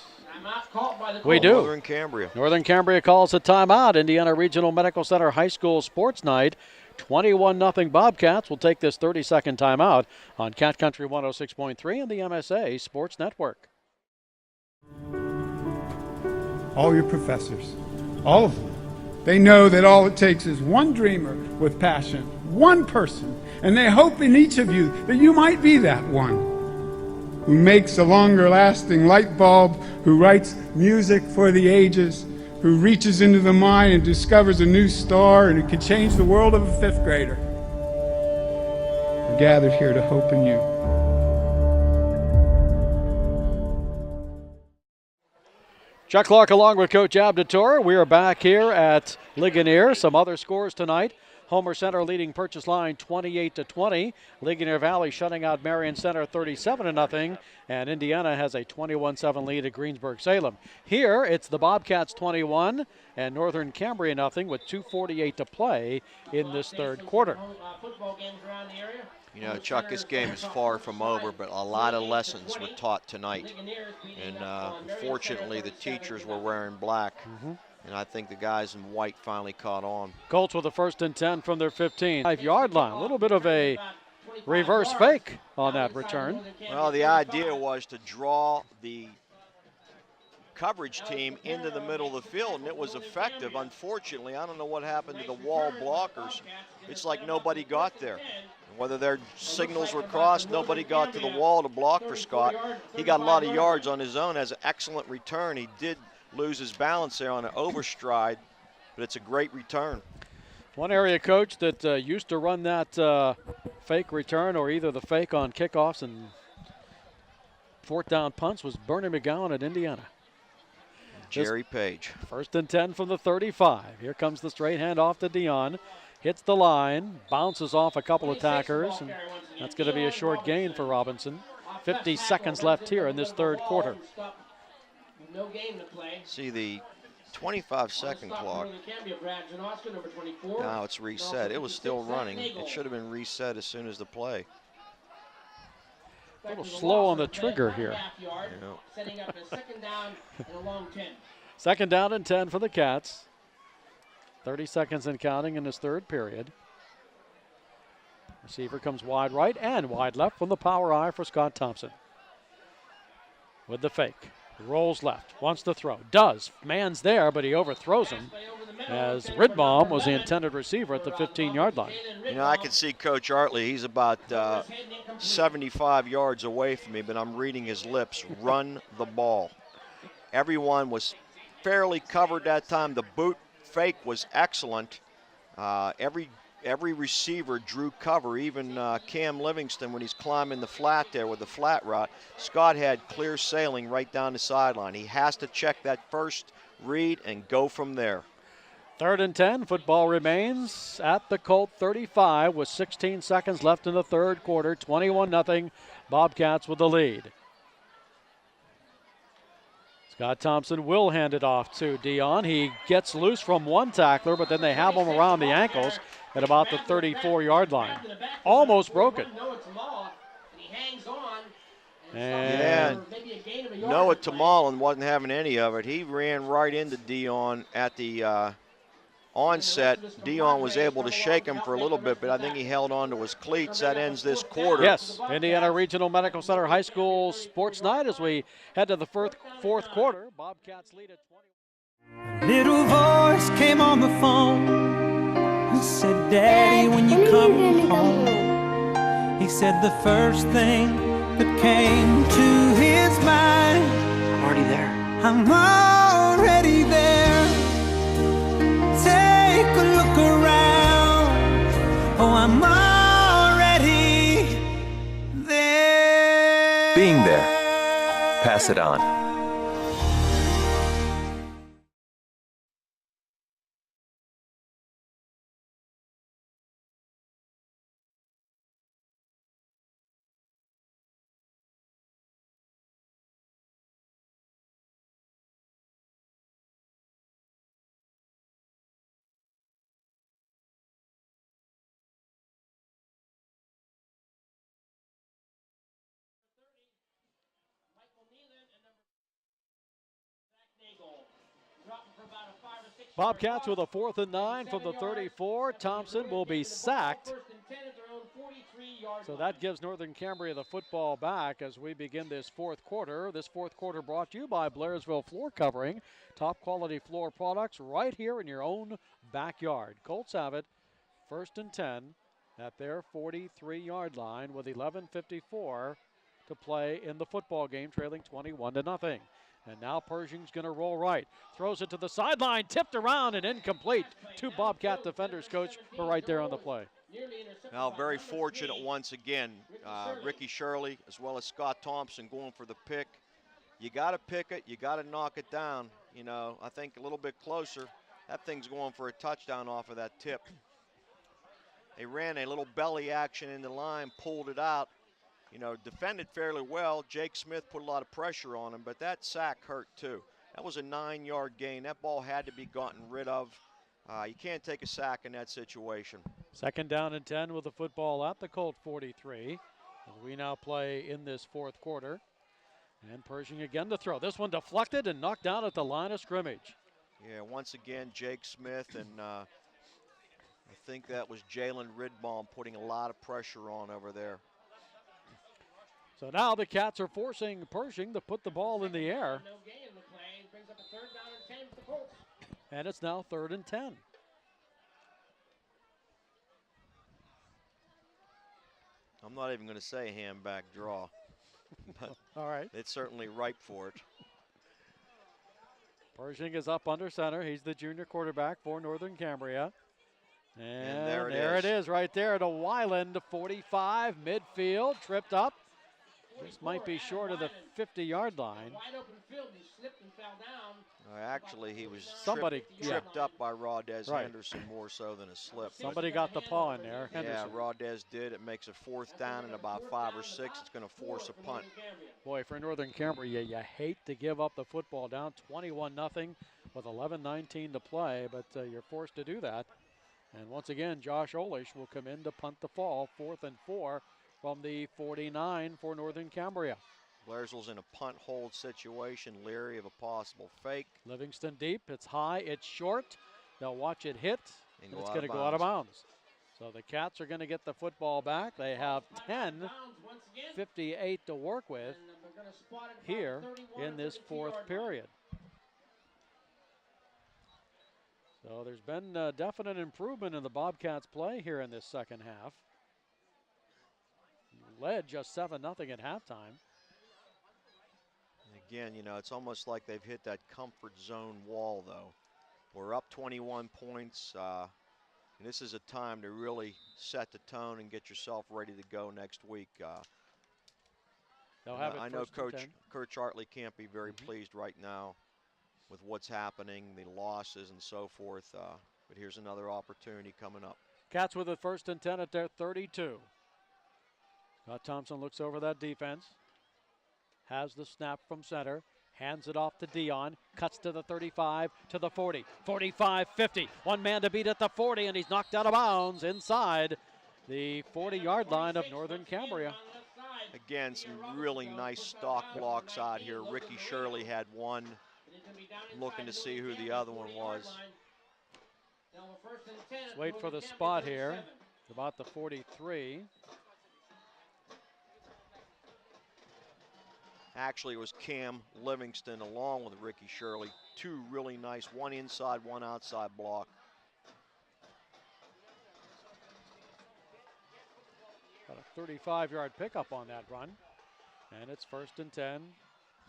We do. Northern Cambria. Northern Cambria calls a timeout. Indiana Regional Medical Center High School Sports Night. 21-0 Bobcats will take this 30-second timeout on Cat Country 106.3 and the MSA Sports Network. All your professors, all of them, they know that all it takes is one dreamer with passion, one person, and they hope in each of you that you might be that one who makes a longer-lasting light bulb, who writes music for the ages, who reaches into the mind and discovers a new star and who can change the world of a 5th grader. We're gathered here to hope in you. Chuck Clark along with Coach Abditor. We are back here at Ligonier. Some other scores tonight. Homer Center leading Purchase Line 28-20. Ligonier Valley shutting out Marion Center 37-0. And Indiana has a 21-7 lead at Greensburg-Salem. Here it's the Bobcats 21 and Northern Cambria 0 with 2:48 to play in this third quarter. You know, Chuck, this game is far from over, but a lot of lessons were taught tonight. And unfortunately, the teachers were wearing black. And I think the guys in white finally caught on. Colts with the 1st and 10 from their 15-yard line. A little bit of a reverse fake on that return. Well, the idea was to draw the coverage team into the middle of the field, and it was effective. Unfortunately, I don't know what happened to the wall blockers. It's like nobody got there. Whether their signals were crossed, nobody got to the wall to block for Scott. He got a lot of yards on his own, has an excellent return. He did lose his balance there on an overstride, but it's a great return. One area coach that used to run that fake return or either the fake on kickoffs and 4th down punts was Bernie McGowan at Indiana. Jerry Page. 1st and 10 from the 35. Here comes the straight hand off to Dion. Hits the line, bounces off a couple of attackers, and that's going to be a short gain for Robinson. 50 seconds left here in this third quarter. See the 25-second clock. Now it's reset. It was still running. It should have been reset as soon as the play. A little slow on the trigger here. Setting up a 2nd down and a long 10. 2nd down and 10 for the Cats. 30 seconds and counting in this third period. Receiver comes wide right and wide left from the power eye for Scott Thompson. With the fake. Rolls left, wants to throw, does. Man's there, but he overthrows him as Ridbaum was the intended receiver at the 15-yard line. You know, I can see Coach Artley. He's about 75 yards away from me, but I'm reading his lips. Run the ball. Everyone was fairly covered that time. The boot fake was excellent. Every receiver drew cover, even Cam Livingston when he's climbing the flat there with the flat route. Scott had clear sailing right down the sideline. He has to check that first read and go from there. 3rd and 10, football remains at the Colt 35 with 16 seconds left in the third quarter. 21-0, Bobcats with the lead. Scott Thompson will hand it off to Dion. He gets loose from one tackler, but then they have him around the ankles at about the 34-yard line. Almost broken. And Noah Tamalin wasn't having any of it. He ran right into Dion at the onset. Dion was able to shake him for a little bit, but I think he held on to his cleats. That ends this quarter. Yes, Indiana Regional Medical Center High School Sports Night as we head to the fourth quarter. Bobcats lead at 20. A little voice came on the phone and said, Daddy, when you come home. He said the first thing that came to his mind, I'm already there. I'm already there. Take a look around. Oh, I'm already there. Being there. Pass it on. Bobcats with a 4th and 9 from the 34. Thompson will be sacked. So that gives Northern Cambria the football back as we begin this fourth quarter. This fourth quarter brought to you by Blairsville Floor Covering. Top quality floor products right here in your own backyard. Colts have it 1st and 10 at their 43-yard line with 11:54 to play in the football game, trailing 21-0. And now Pershing's going to roll right. Throws it to the sideline, tipped around and incomplete. Two Bobcat defenders, Coach, were right there on the play. Now very fortunate once again. Ricky Shirley as well as Scott Thompson going for the pick. You got to pick it. You got to knock it down. You know, I think a little bit closer. That thing's going for a touchdown off of that tip. They ran a little belly action in the line, pulled it out. You know, defended fairly well. Jake Smith put a lot of pressure on him, but that sack hurt too. That was a 9-yard gain. That ball had to be gotten rid of. You can't take a sack in that situation. 2nd down and 10 with the football at the Colt 43. As we now play in this fourth quarter. And Pershing again to throw. This one deflected and knocked down at the line of scrimmage. Yeah, once again, Jake Smith, and I think that was Jalen Ridbaum putting a lot of pressure on over there. So now the Cats are forcing Pershing to put the ball in the air. And it's now 3rd and 10. I'm not even going to say hand-back draw. But all right. It's certainly ripe for it. Pershing is up under center. He's the junior quarterback for Northern Cambria. And there it is right there to Weiland, 45, midfield, tripped up. This might be short of the 50-yard line. Actually, he was tripped up by Rodez Henderson more so than a slip. Somebody got the paw in there. Henderson. Yeah, Rodez did. It makes a 4th down and about 5 or 6. It's going to force a punt. Boy, for Northern Cambria, you hate to give up the football down 21-0 with 11:19 to play, but you're forced to do that. And once again, Josh Olish will come in to punt the fall, 4th and 4 from the 49 for Northern Cambria. Blairsville's in a punt hold situation, leery of a possible fake. Livingston deep, it's high, it's short. They'll watch it hit, and it's going to go out of bounds. So the Cats are going to get the football back. They have 10:58 to work with here in this fourth period. So there's been a definite improvement in the Bobcats' play here in this second half. Led just 7-0 at halftime. Again, you know, it's almost like they've hit that comfort zone wall, though. We're up 21 points. And this is a time to really set the tone and get yourself ready to go next week. I know Coach Chartley can't be very pleased right now with what's happening, the losses and so forth. But here's another opportunity coming up. Cats with a 1st and 10 at their 32. Scott Thompson looks over that defense. Has the snap from center. Hands it off to Dion. Cuts to the 35, to the 40. 45, 50. One man to beat at the 40, and he's knocked out of bounds inside the 40-yard line of Northern Cambria. Again, some really nice stock blocks out here. Ricky Shirley had one. Looking to see who the other one was. Let's wait for the spot here. It's about the 43. Actually, it was Cam Livingston along with Ricky Shirley. Two really nice, one inside, one outside block. Got a 35-yard pickup on that run. And it's 1st and 10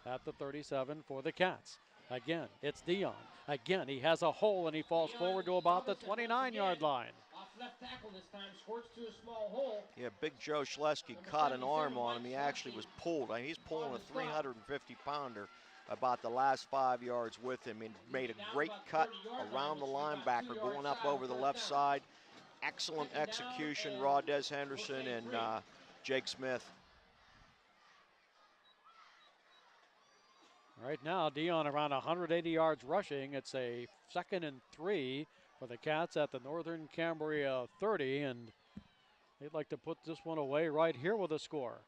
at the 37 for the Cats. Again, it's Dion. Again, he has a hole and he falls forward to about the 29-yard line. Off left tackle this time, squirts to a small hole. Yeah, Big Joe Schlesky caught an arm on him. He actually was pulled. I mean, he's pulling a 350-pounder about the last 5 yards with him. He made a great cut around the linebacker going up over the left side. Excellent execution, Raudez Henderson and Jake Smith. Right now, Dion around 180 yards rushing. It's a 2nd and 3 for the Cats at the Northern Cambria 30, and they'd like to put this one away right here with a score.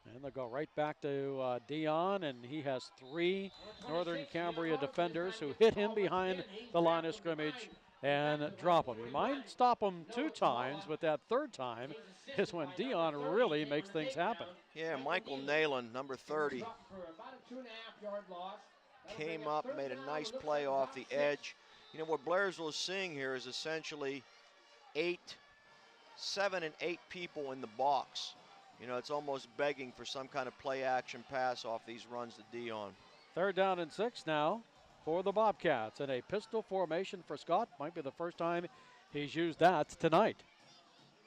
And they'll go right back to Dion, and he has 3 Northern Cambria defenders who hit him behind the line of scrimmage and drop him. You might stop him 2 times, but that 3rd time is when Dion really makes things happen. Yeah, Michael Nayland, number 30, came up, made a nice play off the edge. You know, what Blairsville is seeing here is essentially 7 and 8 people in the box. You know, it's almost begging for some kind of play action pass off these runs to Dion. 3rd down and 6 now for the Bobcats, and a pistol formation for Scott. Might be the first time he's used that tonight.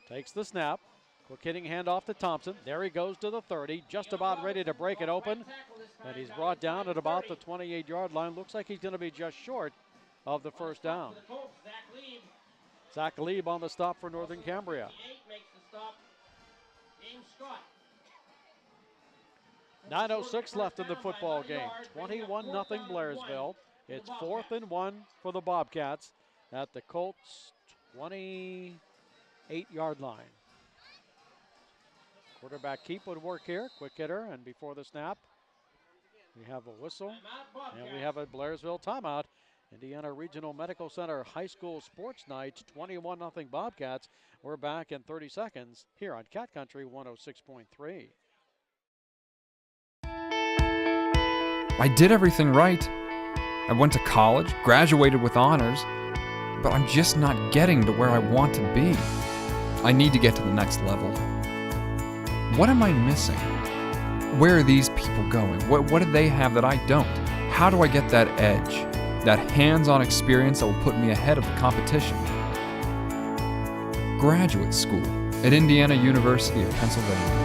Takes the snap. Quick hitting handoff to Thompson. There he goes to the 30, just about ready to break it open. And he's brought down at about the 28-yard line. Looks like he's going to be just short of the 1st down. Zach Lieb on the stop for Northern Cambria. 9:06 left in the football game. 21-0 Blairsville. It's 4th and 1 for the Bobcats at the Colts' 28-yard line. Quarterback keep would work here. Quick hitter, and before the snap, we have a whistle, and we have a Blairsville timeout. Indiana Regional Medical Center High School Sports Night, 21-0 Bobcats. We're back in 30 seconds here on Cat Country 106.3. I did everything right. I went to college, graduated with honors, but I'm just not getting to where I want to be. I need to get to the next level. What am I missing? Where are these people going? What do they have that I don't? How do I get that edge, that hands-on experience that will put me ahead of the competition? Graduate school at Indiana University of Pennsylvania.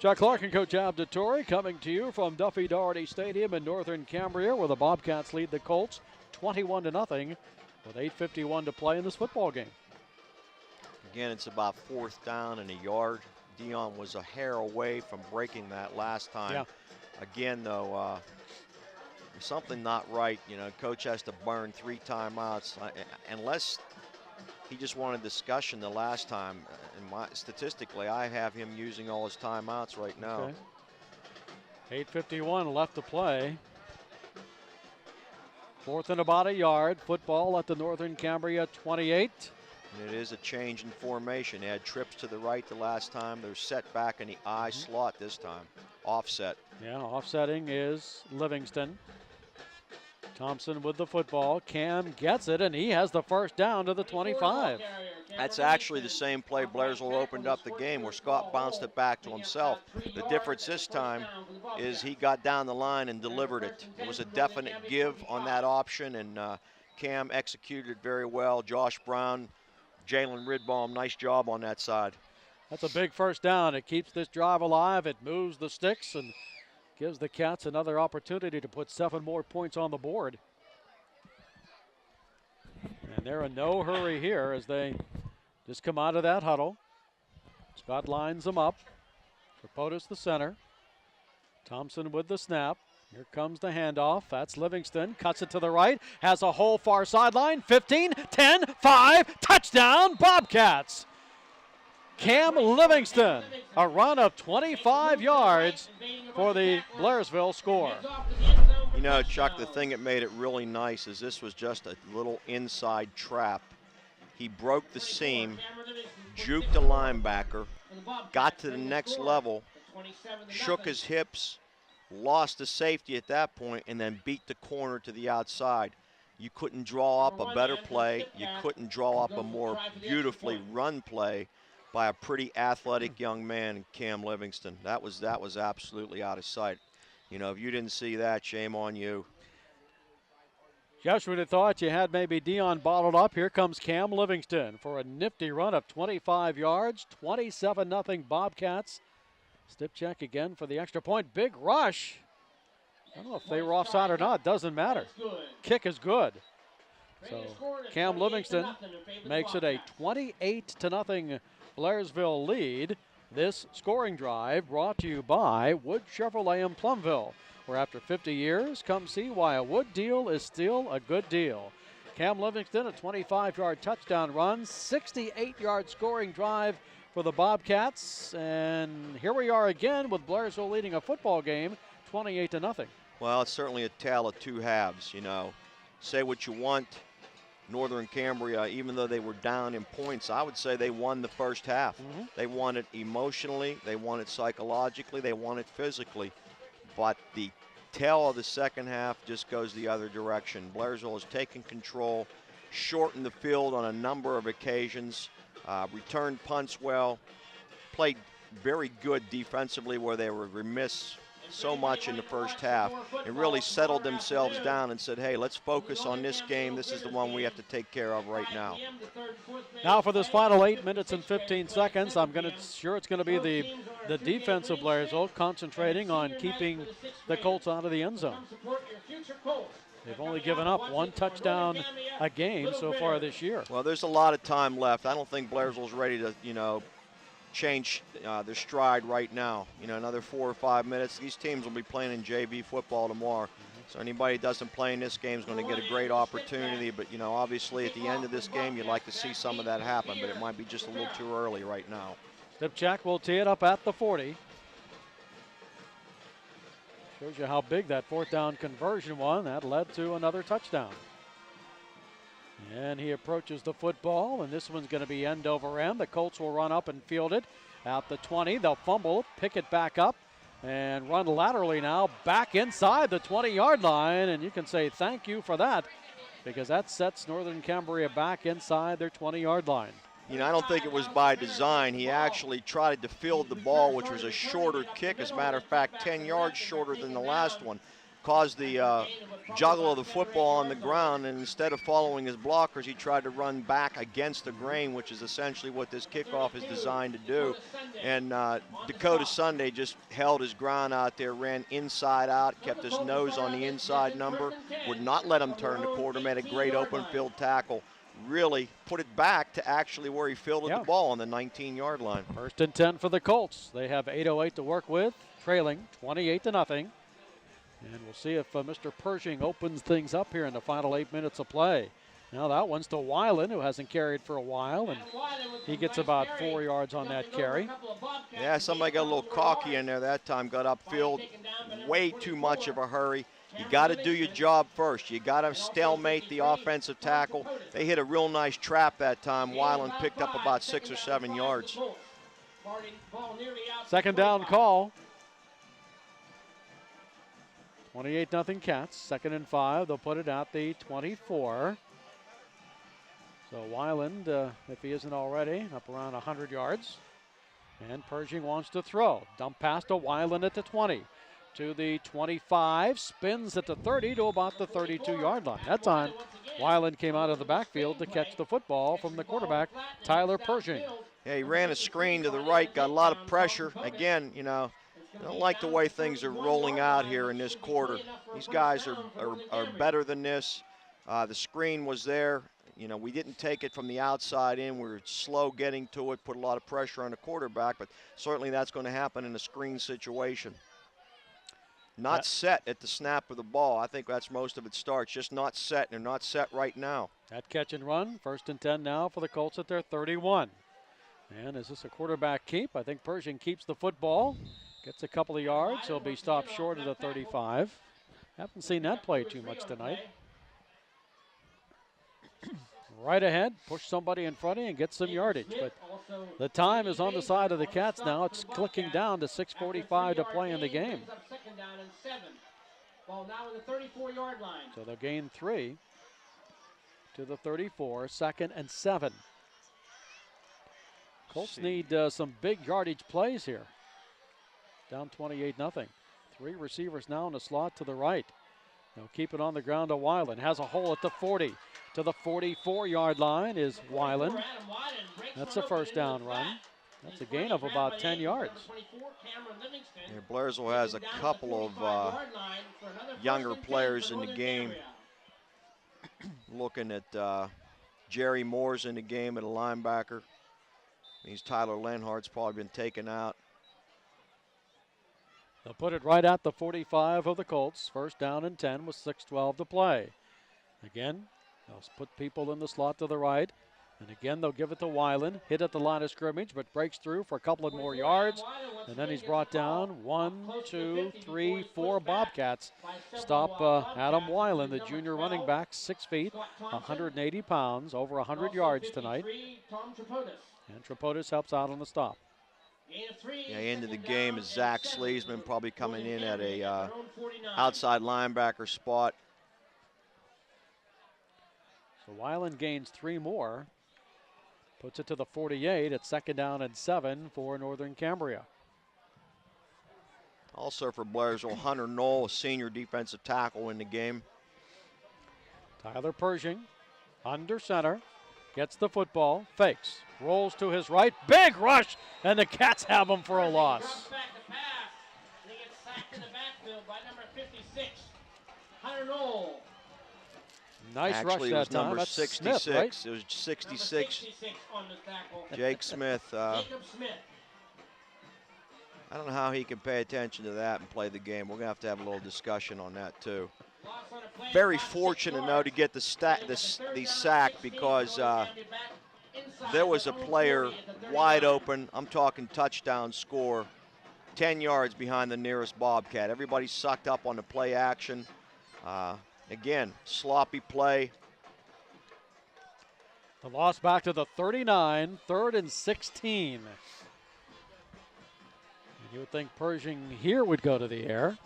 Chuck Clark and Coach Abditori coming to you from Duffy Daugherty Stadium in Northern Cambria, where the Bobcats lead the Colts 21-0 with 8:51 to play in this football game. Again, it's about 4th down and a yard. Dion was a hair away from breaking that last time. Yeah. Again, though, something not right. You know, coach has to burn 3 timeouts unless he just wanted discussion the last time. And statistically, I have him using all his timeouts right now. Okay. 8:51 left to play. 4th and about a yard. Football at the Northern Cambria 28. And it is a change in formation. They had trips to the right the last time. They're set back in the I slot this time. Offset. Yeah, offsetting is Livingston. Thompson with the football. Cam gets it, and he has the 1st down to the 25. That's actually the same play Blairsville opened up the game, where Scott bounced it back to himself. The difference this time is he got down the line and delivered it. It was a definite give on that option, and Cam executed very well. Josh Brown, Jalen Ridbaum, nice job on that side. That's a big 1st down. It keeps this drive alive. It moves the sticks and gives the Cats another opportunity to put 7 more points on the board. And they're in no hurry here as they just come out of that huddle. Scott lines them up. Zapotis the center. Thompson with the snap. Here comes the handoff. That's Livingston. Cuts it to the right. Has a hole far sideline. 15, 10, 5. Touchdown, Bobcats. Cam Livingston. A run of 25 yards for the Blairsville score. You know, Chuck, the thing that made it really nice is this was just a little inside trap. He broke the seam, juked the linebacker, got to the next level, shook his hips, lost the safety at that point, and then beat the corner to the outside. You couldn't draw up a better play. You couldn't draw up a more beautifully run play by a pretty athletic young man, Cam Livingston. That was absolutely out of sight. You know, if you didn't see that, shame on you. Just would have thought you had maybe Dion bottled up. Here comes Cam Livingston for a nifty run of 25 yards, 27-0 Bobcats. Stip check again for the extra point. Big rush. I don't know if they were offside or not. Doesn't matter. Kick is good. So Cam Livingston makes it a 28-0 Blairsville lead. This scoring drive brought to you by Wood Chevrolet in Plumville, where after 50 years, come see why a Wood deal is still a good deal. Cam Livingston, a 25-yard touchdown run, 68-yard scoring drive for the Bobcats. And here we are again with Blairsville leading a football game 28-0. Well, it's certainly a tale of two halves, you know. Say what you want. Northern Cambria, even though they were down in points, I would say they won the first half. They won it emotionally, they won it psychologically, they won it physically. But the tail of the second half just goes the other direction. Blairsville has taken control, shortened the field on a number of occasions, returned punts well, played very good defensively where they were remiss so much in the first half, and really settled themselves down and said, hey, let's focus on this game. This is the one we have to take care of right now. Now for this final 8 minutes and 15 seconds, I'm sure it's going to be the defense of Blairsville concentrating on keeping the Colts out of the end zone. They've only given up one touchdown a game so far this year. Well, there's a lot of time left. I don't think Blairsville's ready to, change their stride right now. Another 4 or 5 minutes. These teams will be playing in JV football tomorrow. So anybody who doesn't play in this game is going to get a great opportunity. But, obviously at the end of this game, you'd like to see some of that happen. But it might be just a little too early right now. Stipchak will tee it up at the 40. Shows you how big that fourth down conversion was. That led to another touchdown. And he approaches the football, and this one's going to be end over end. The Colts will run up and field it at the 20. They'll fumble, pick it back up, and run laterally now back inside the 20-yard line. And you can say thank you for that, because that sets Northern Cambria back inside their 20-yard line. I don't think it was by design. He actually tried to field the ball, which was a shorter kick. As a matter of fact, 10 yards shorter than the last one. Caused the juggle of the football on the ground, and instead of following his blockers, he tried to run back against the grain, which is essentially what this kickoff is designed to do. And Dakota Sunday just held his ground out there, ran inside out, kept his nose on the inside number, would not let him turn the quarter, made a great open field tackle, really put it back to actually where he fielded the ball on the 19-yard line. 1st and 10 for the Colts. They have 8:08 to work with, trailing 28-0. And we'll see if Mr. Pershing opens things up here in the final 8 minutes of play. Now that one's to Weiland, who hasn't carried for a while, and he gets about 4 yards on that carry. Yeah, somebody got a little cocky in there that time, got upfield, way too much of a hurry. You got to do your job first. You got to stalemate the offensive tackle. They hit a real nice trap that time. Weiland picked up about 6 or 7 yards. 2nd down call. 28-0 Cats. 2nd and 5. They'll put it at the 24. So Weiland, if he isn't already, up around 100 yards. And Pershing wants to throw. Dump pass to Weiland at the 20. To the 25. Spins at the 30 to about the 32-yard line. That time, Weiland came out of the backfield to catch the football from the quarterback, Tyler Pershing. Yeah, he ran a screen to the right, got a lot of pressure. Again, I don't like the way things are rolling out here in this quarter. These guys are better than this. The screen was there. we didn't take it from the outside in. We were slow getting to it, put a lot of pressure on the quarterback, but certainly that's going to happen in a screen situation. Not set at the snap of the ball. I think that's most of it starts. Just not set, and they're not set right now. That catch and run, 1st and 10 now for the Colts at their 31. And is this a quarterback keep? I think Pershing keeps the football, gets a couple of yards. He'll be stopped short of the 35. Haven't seen that play too much tonight. Right ahead, push somebody in front of you and get some yardage. But the time is on the side of the Cats now. It's clicking down to 6:45 to play in the game. Ball now in the 34-yard line. So they'll gain 3 to the 34, 2nd and 7. Colts need some big yardage plays here. Down 28-0. 3 receivers now in the slot to the right. They'll keep it on the ground to Weiland. Has a hole at the 40. To the 44-yard line is Weiland. That's a first down run. That's a gain of about 10 yards. Yeah, Blairsville has a couple of younger players in the game. Looking at Jerry Moore's in the game at a linebacker. He's Tyler Lenhart's probably been taken out. They'll put it right at the 45 of the Colts. First down and 10 with 6:12 to play. Again, they'll put people in the slot to the right. And again, they'll give it to Weiland. Hit at the line of scrimmage, but breaks through for a couple of more yards. And then he's brought down 1, 2, 3, 4 Bobcats. Stop Adam Weiland, the junior running back, 6 feet, 180 pounds, over 100 yards tonight. And Tripodis helps out on the stop. Yeah, into the game is Zach Sleesman, probably coming in at a outside linebacker spot. So Weiland gains 3 more. Puts it to the 48 at 2nd down and 7 for Northern Cambria. Also for Blairsville, Hunter Knoll, a senior defensive tackle in the game. Tyler Pershing, under center, gets the football, fakes, rolls to his right, big rush, and the Cats have him for a loss. He gets sacked in the backfield by number 56, Hunter Knoll. Nice Actually, rush that time. Number That's 66. Smith, right? It was 66. On the tackle. Jake Smith. Jacob Smith. I don't know how he can pay attention to that and play the game. We're going to have a little discussion on that, too. Very fortunate, though, to get the sack because there was a player wide open. I'm talking touchdown score, 10 yards behind the nearest Bobcat. Everybody sucked up on the play action. Again, sloppy play. The loss back to the 39, 3rd and 16. And you would think Pershing here would go to the air.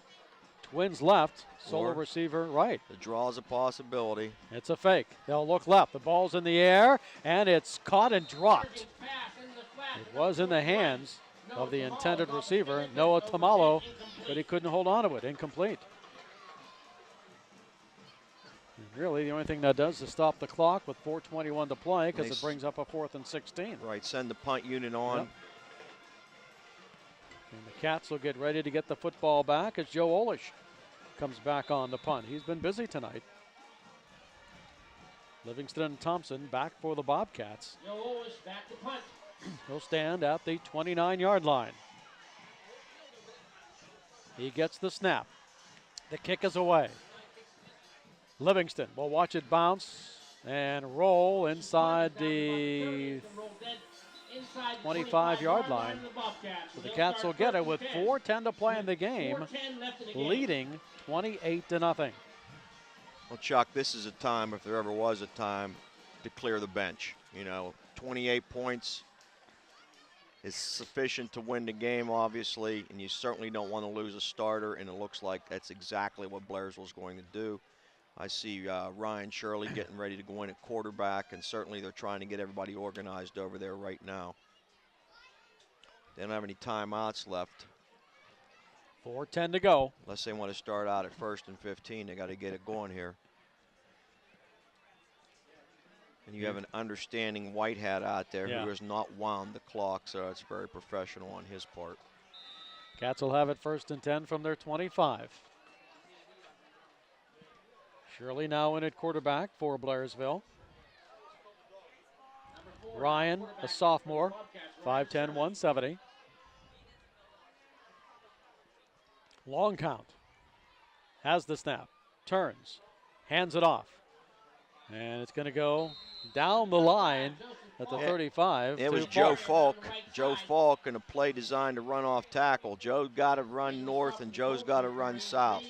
Twins left, solo Or receiver right. The draw is a possibility. It's a fake. They'll look left. The ball's in the air, and it's caught and dropped. It was in the hands of the intended receiver, Noah Tamalo, but he couldn't hold on to it. Incomplete. And really, the only thing that does is stop the clock with 4:21 to play because it brings up a 4th and 16. Right, send the punt unit on. Yep. And the Cats will get ready to get the football back as Joe Olish comes back on the punt. He's been busy tonight. Livingston and Thompson back for the Bobcats. Joe Olish back to punt. He'll stand at the 29-yard line. He gets the snap. The kick is away. Livingston will watch it bounce and roll inside the 25-yard line. So the Cats will get it with 4:10 to play in the game, leading 28-0. Well, Chuck, this is a time, if there ever was a time, to clear the bench. 28 points is sufficient to win the game, obviously, and you certainly don't want to lose a starter, and it looks like that's exactly what Blairsville's going to do. I see Ryan Shirley getting ready to go in at quarterback, and certainly they're trying to get everybody organized over there right now. They don't have any timeouts left. 4:10 to go. Unless they want to start out at 1st and 15, they got to get it going here. And you have an understanding white hat out there who has not wound the clock, so it's very professional on his part. Cats will have it 1st and 10 from their 25. Shirley now in at quarterback for Blairsville. Ryan, a sophomore, 5'10", 170. Long count. Has the snap. Turns. Hands it off. And it's going to go down the line at the 35. It was Joe Falk. Joe Falk in a play designed to run off tackle. Joe's got to run north and Joe's got to run south.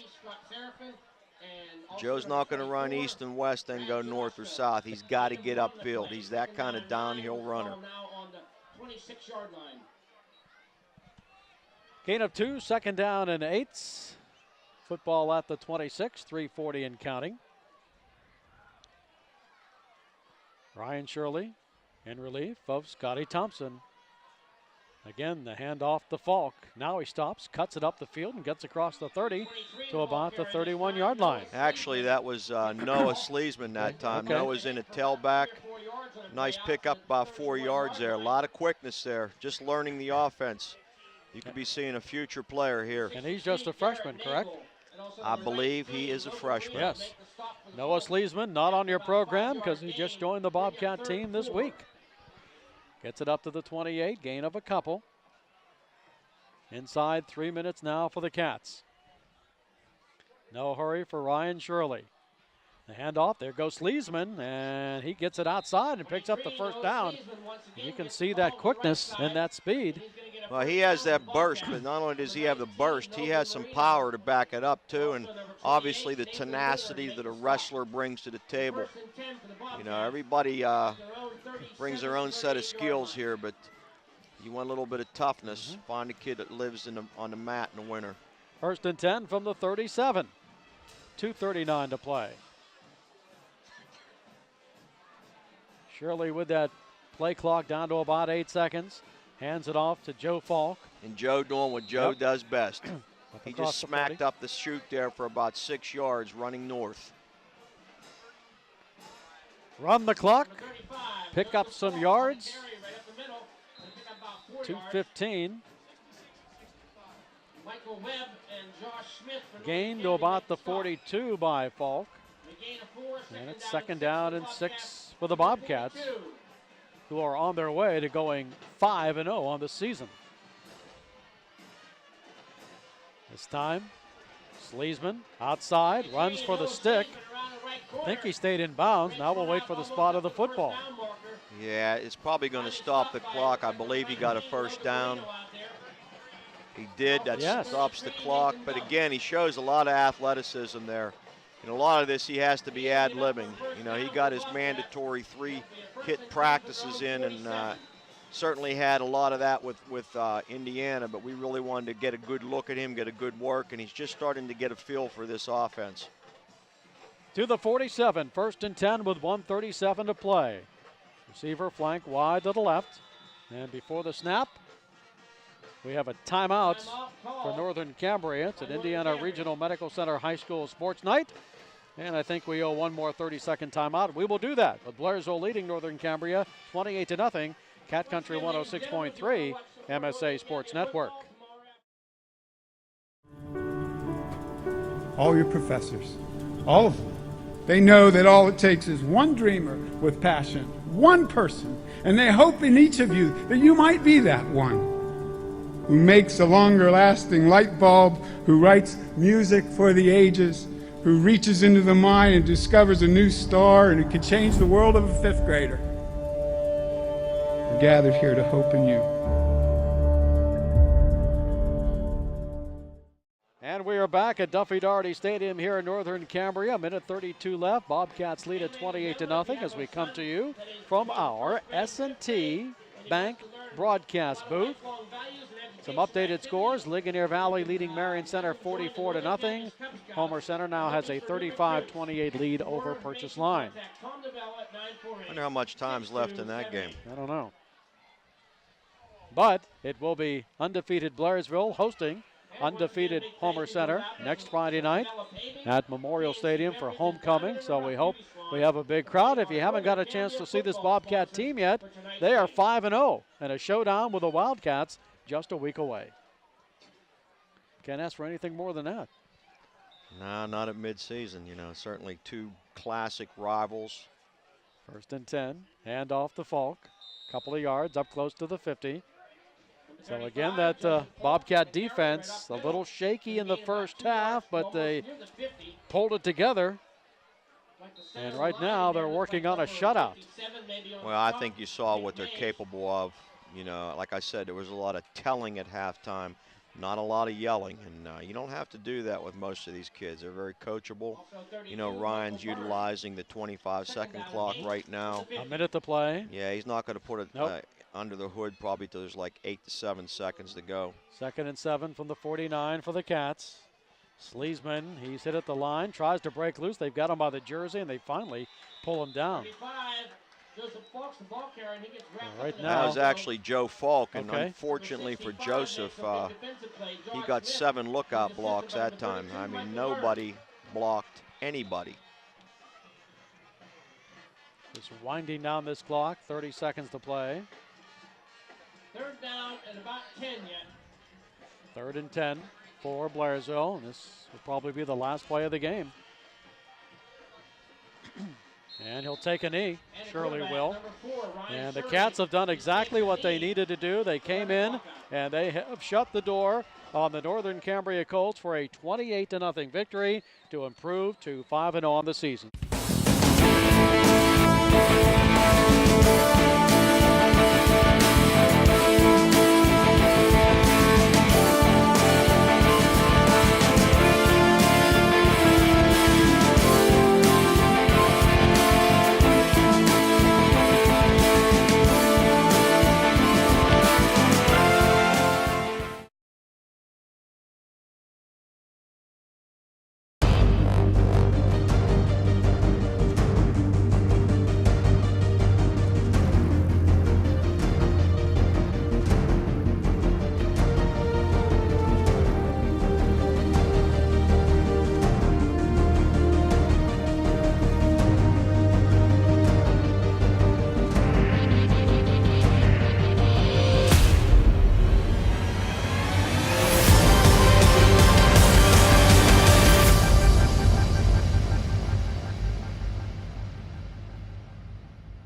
Joe's not going to run east and west and go north or south. He's got to get upfield. He's that kind of downhill runner. Gain of 2, 2nd down and 8. Football at the 26, 3:40 and counting. Ryan Shirley in relief of Scotty Thompson. Again, the handoff to Falk. Now he stops, cuts it up the field, and gets across the 30 to about the 31-yard line. Actually, that was Noah Sleesman that time. Okay. Noah's in a tailback. Nice pickup, about 4 yards there. A lot of quickness there, just learning the offense. You could be seeing a future player here. And he's just a freshman, correct? I believe he is a freshman. Yes. Noah Sleesman not on your program because he just joined the Bobcat team this week. Gets it up to the 28, gain of a couple. Inside 3 minutes now for the Cats. No hurry for Ryan Shirley. The handoff, there goes Sleesman, and he gets it outside and picks up the first down. You can see that quickness and that speed. Well, he has that burst, but not only does he have the burst, he has some power to back it up too, and obviously the tenacity that a wrestler brings to the table. You know, everybody brings their own set of skills here, but you want a little bit of toughness. Find a kid that lives on the mat in the winter. 1st and 10 from the 37. 2:39 to play. Shirley with that play clock down to about 8 seconds. Hands it off to Joe Falk. And Joe doing what Joe does best. He just smacked up the chute there for about 6 yards running north. Run the clock. Pick up some yards. 2:15. Gain to about the 42 by Falk. And it's 2nd down and 6 for the Bobcats, who are on their way to going 5-0 on the season. This time, Sleesman outside, runs for the stick. I think he stayed in bounds. Now we'll wait for the spot of the football. Yeah, it's probably going to stop the clock. I believe he got a first down. He did. That stops the clock. But again, he shows a lot of athleticism there. And a lot of this he has to be ad-libbing. You know, he got his mandatory 3-hit practices in and certainly had a lot of that with Indiana, but we really wanted to get a good look at him, get a good work, and he's just starting to get a feel for this offense. To the 47, 1st and 10 with 1:37 to play. Receiver flank wide to the left. And before the snap, we have a timeout for Northern Cambria. It's an Indiana Regional Medical Center High School Sports Night. And I think we owe one more 30-second timeout. We will do that with Blairsville leading Northern Cambria 28-0. Cat Country 106.3, MSA Sports Network. All your professors, all of them, they know that all it takes is one dreamer with passion, one person, and they hope in each of you that you might be that one who makes a longer-lasting light bulb, who writes music for the ages, who reaches into the mind and discovers a new star and who can change the world of a 5th grader. We're gathered here to hope in you. And we are back at Duffy Daugherty Stadium here in Northern Cambria. 1:32 left. Bobcats lead at 28-0 as we come to you from our S&T Bank broadcast booth. Some updated scores. Ligonier Valley leading Marion Center 44-0. Homer Center now has a 35-28 lead over Purchase Line. I wonder how much time's left in that game. I don't know. But it will be undefeated Blairsville hosting undefeated Homer Center next Friday night at Memorial Stadium for homecoming. So we hope we have a big crowd. If you haven't got a chance to see this Bobcat team yet, they are 5-0 and a showdown with the Wildcats just a week away. Can't ask for anything more than that. No, not at midseason. You know, certainly two classic rivals. First and 10. Hand off to Falk. Couple of yards up close to the 50. So again, that Bobcat defense a little shaky in the first half, but they pulled it together. And right now they're working on a shutout. Well, I think you saw what they're capable of. You know, like I said, there was a lot of telling at halftime, not a lot of yelling, and you don't have to do that with most of these kids. They're very coachable. You know, Ryan's utilizing the 25-second clock right now. A minute to play. Yeah, he's not going to put it under the hood probably till there's like 8 to 7 seconds to go. 2nd and 7 from the 49 for the Cats. Sleesman, he's hit at the line, tries to break loose. They've got him by the jersey, and they finally pull him down. Right now, that was actually Joe Falk, and unfortunately for Joseph, he got 7 lookout blocks that time. I mean, nobody blocked anybody. Just winding down this clock, 30 seconds to play. 3rd down and about 10 yet. 3rd and 10 for Blairsville, and this will probably be the last play of the game. And he'll take a knee. Shirley will. And the Cats have done exactly what they needed to do. They came in and they have shut the door on the Northern Cambria Colts for a 28-0 victory to improve to 5-0 on the season.